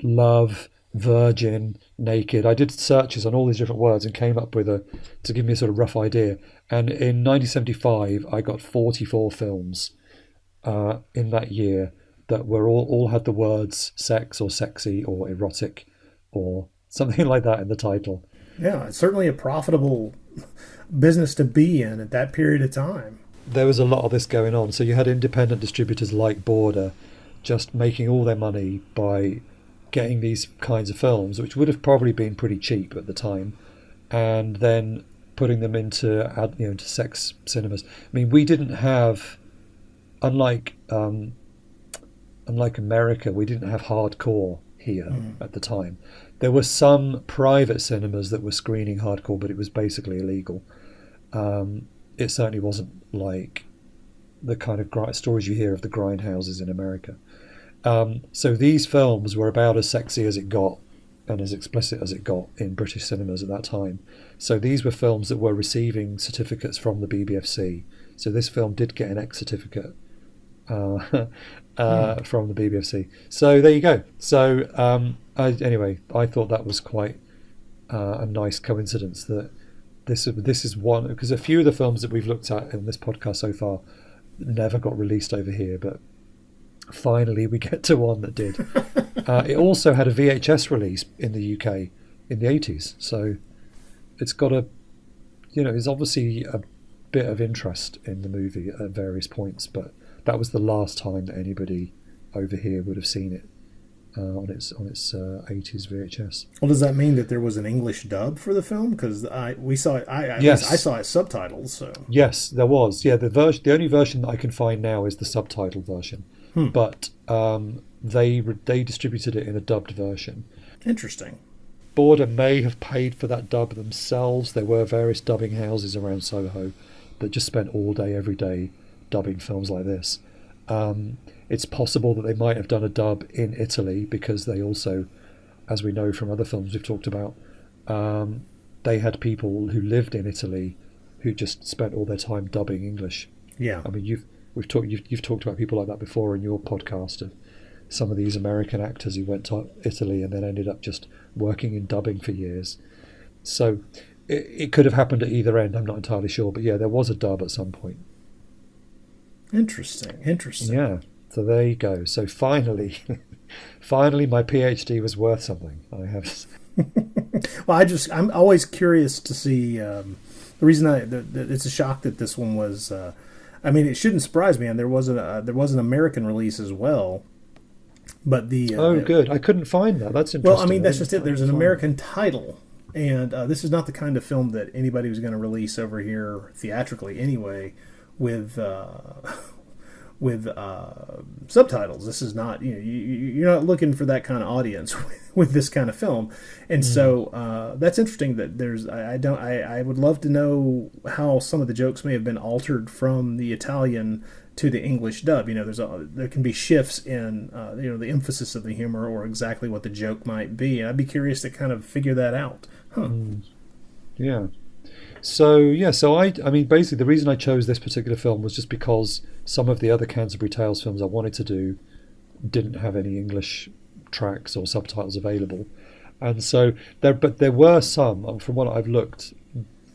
Love, virgin, naked. I did searches on all these different words and came up with to give me a sort of rough idea. And in 1975, I got 44 films in that year that were all had the words sex or sexy or erotic or something like that in the title. Yeah, it's certainly a profitable business to be in at that period of time. There was a lot of this going on. So you had independent distributors like Border just making all their money by getting these kinds of films, which would have probably been pretty cheap at the time, and then putting them into into sex cinemas. I mean, we didn't have, unlike America, we didn't have hardcore here at the time. There were some private cinemas that were screening hardcore, but it was basically illegal. It certainly wasn't like the kind of stories you hear of the grindhouses in America. So these films were about as sexy as it got and as explicit as it got in British cinemas at that time. So these were films that were receiving certificates from the BBFC. So this film did get an X certificate from the BBFC. So there you go. So anyway, I thought that was quite a nice coincidence that this is one, because a few of the films that we've looked at in this podcast so far never got released over here, but finally we get to one that did. It also had a VHS release in the UK in the 80s, so it's got there's obviously a bit of interest in the movie at various points, but that was the last time that anybody over here would have seen it on its 80s VHS. Well, does that mean that there was an English dub for the film? Because we saw it. Yes. I saw it subtitled. So yes, there was. Yeah, the only version that I can find now is the subtitled version, but they distributed it in a dubbed version. Interesting. Border may have paid for that dub themselves. There were various dubbing houses around Soho that just spent all day, every day, dubbing films like this. It's possible that they might have done a dub in Italy, because they also, as we know from other films we've talked about, they had people who lived in Italy who just spent all their time dubbing English. Yeah. I mean, you've talked about people like that before in your podcast, of some of these American actors who went to Italy and then ended up just working in dubbing for years. So it could have happened at either end. I'm not entirely sure, but yeah, there was a dub at some point. Interesting. Yeah. So there you go. So finally, my PhD was worth something. I have. Well, I'm always curious to see. The reason it's a shock that this one was. I mean, it shouldn't surprise me, and there was an American release as well. But good. I couldn't find that. That's interesting. Well, I mean, that's just it. There's an American title, and this is not the kind of film that anybody was going to release over here theatrically anyway, with subtitles. This is not, you're not looking for that kind of audience with this kind of film, and so that's interesting that there's. I would love to know how some of the jokes may have been altered from the Italian to the English dub. There can be shifts in the emphasis of the humor or exactly what the joke might be, and I'd be curious to kind of figure that out. Yeah. So I mean, basically the reason I chose this particular film was just because some of the other Canterbury Tales films I wanted to do didn't have any English tracks or subtitles available, and so there were some, from what I've looked,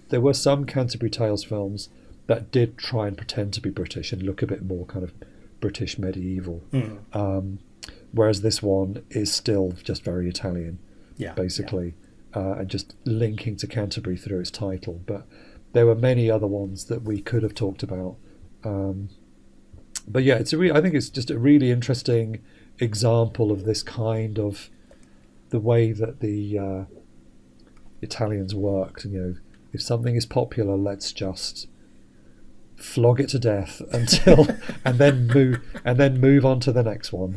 there were some Canterbury Tales films that did try and pretend to be British and look a bit more kind of British medieval, whereas this one is still just very Italian, basically. And just linking to Canterbury through its title. But there were many other ones that we could have talked about. But yeah, I think it's just a really interesting example of this kind of the way that the Italians worked. If something is popular, let's just flog it to death until and then move on to the next one.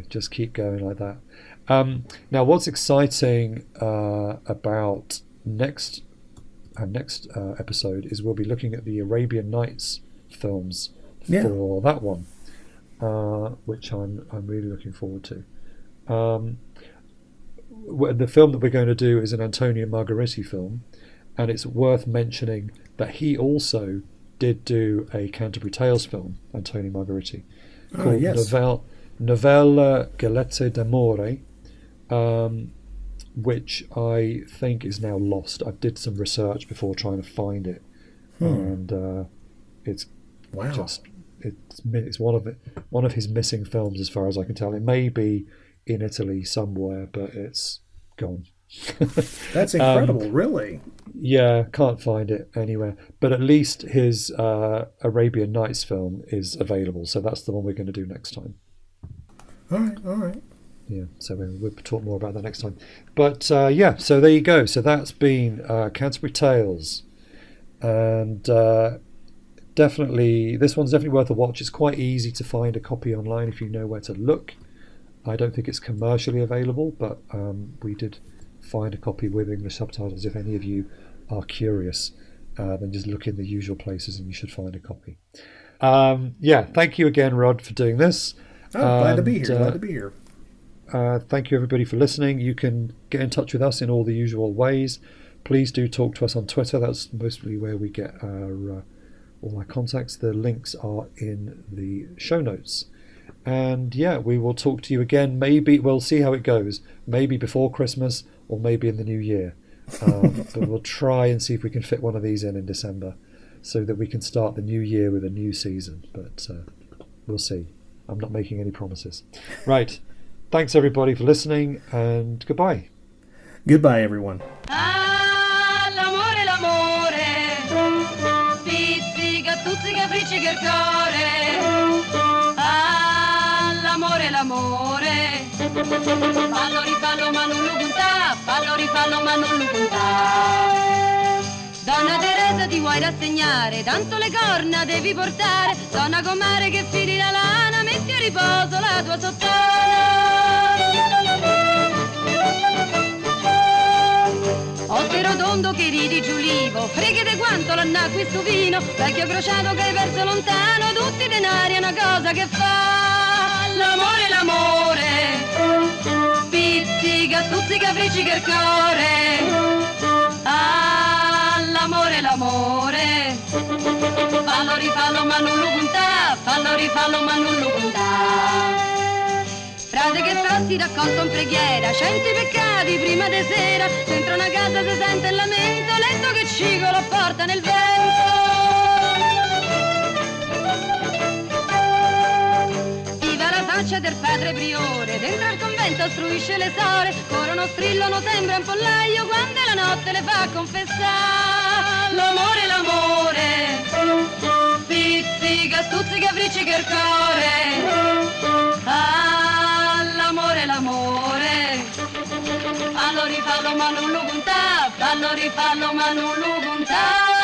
Just keep going like that. Now, what's exciting about our next episode is we'll be looking at the Arabian Nights films for that one, which I'm really looking forward to. The film that we're going to do is an Antonio Margheriti film, and it's worth mentioning that he also did do a Canterbury Tales film, Antonio Margheriti, called Novelle Gallette d'Amore, which I think is now lost. I did some research before trying to find it, and it's it's one of his missing films as far as I can tell. It may be in Italy somewhere, but it's gone. That's incredible, really. Yeah, can't find it anywhere. But at least his Arabian Nights film is available, so that's the one we're going to do next time. All right. Yeah, so we'll talk more about that next time. But so there you go. So that's been Canterbury Tales, and definitely this one's definitely worth a watch. It's quite easy to find a copy online if you know where to look. I don't think it's commercially available, but we did find a copy with English subtitles. If any of you are curious, then just look in the usual places and you should find a copy. Thank you again, Rod, for doing this. Glad to be here. Thank you, everybody, for listening. You can get in touch with us in all the usual ways. Please do talk to us on Twitter. That's mostly where we get all our contacts. The links are in the show notes. And we will talk to you again. Maybe we'll see how it goes. Maybe before Christmas or maybe in the new year. But we'll try and see if we can fit one of these in December so that we can start the new year with a new season. But we'll see. I'm not making any promises. Right. Thanks, everybody, for listening, and goodbye. Goodbye, everyone. L'amore, l'amore, pizzica, tuzzica, friccica il cuore. L'amore, l'amore, fallo, rifallo, ma non lo contà, fallo, rifallo, ma non lo contà. Donna Teresa, ti vuoi rassegnare, tanto le corna devi portare. Donna comare che fili la lana, metti a riposo la tua sottana. Occhio rotondo che ridi giulivo, fregate quanto l'annacqui sto vino, vecchio crociato che hai perso lontano, tutti i denari è una cosa che fa. L'amore, l'amore, pizzica, stuzzica, friccica il cuore. L'amore, l'amore, fallo, rifallo, ma non lo contà, fallo, rifallo, ma non lo contà. Frate che fasti raccolto in preghiera, 100 peccati prima di sera, dentro una casa si sente il lamento, letto che cicolo porta nel vento. Viva la faccia del padre priore, dentro al convento istruisce le sore, ora uno strillo non sembra un pollaio, quando la notte le fa confessare. L'amore, l'amore, pizzica, stuzzica, friccica il cuore. L'amore, l'amore, fallo, rifallo, ma non lo contà, fallo, rifallo, ma non lo contà.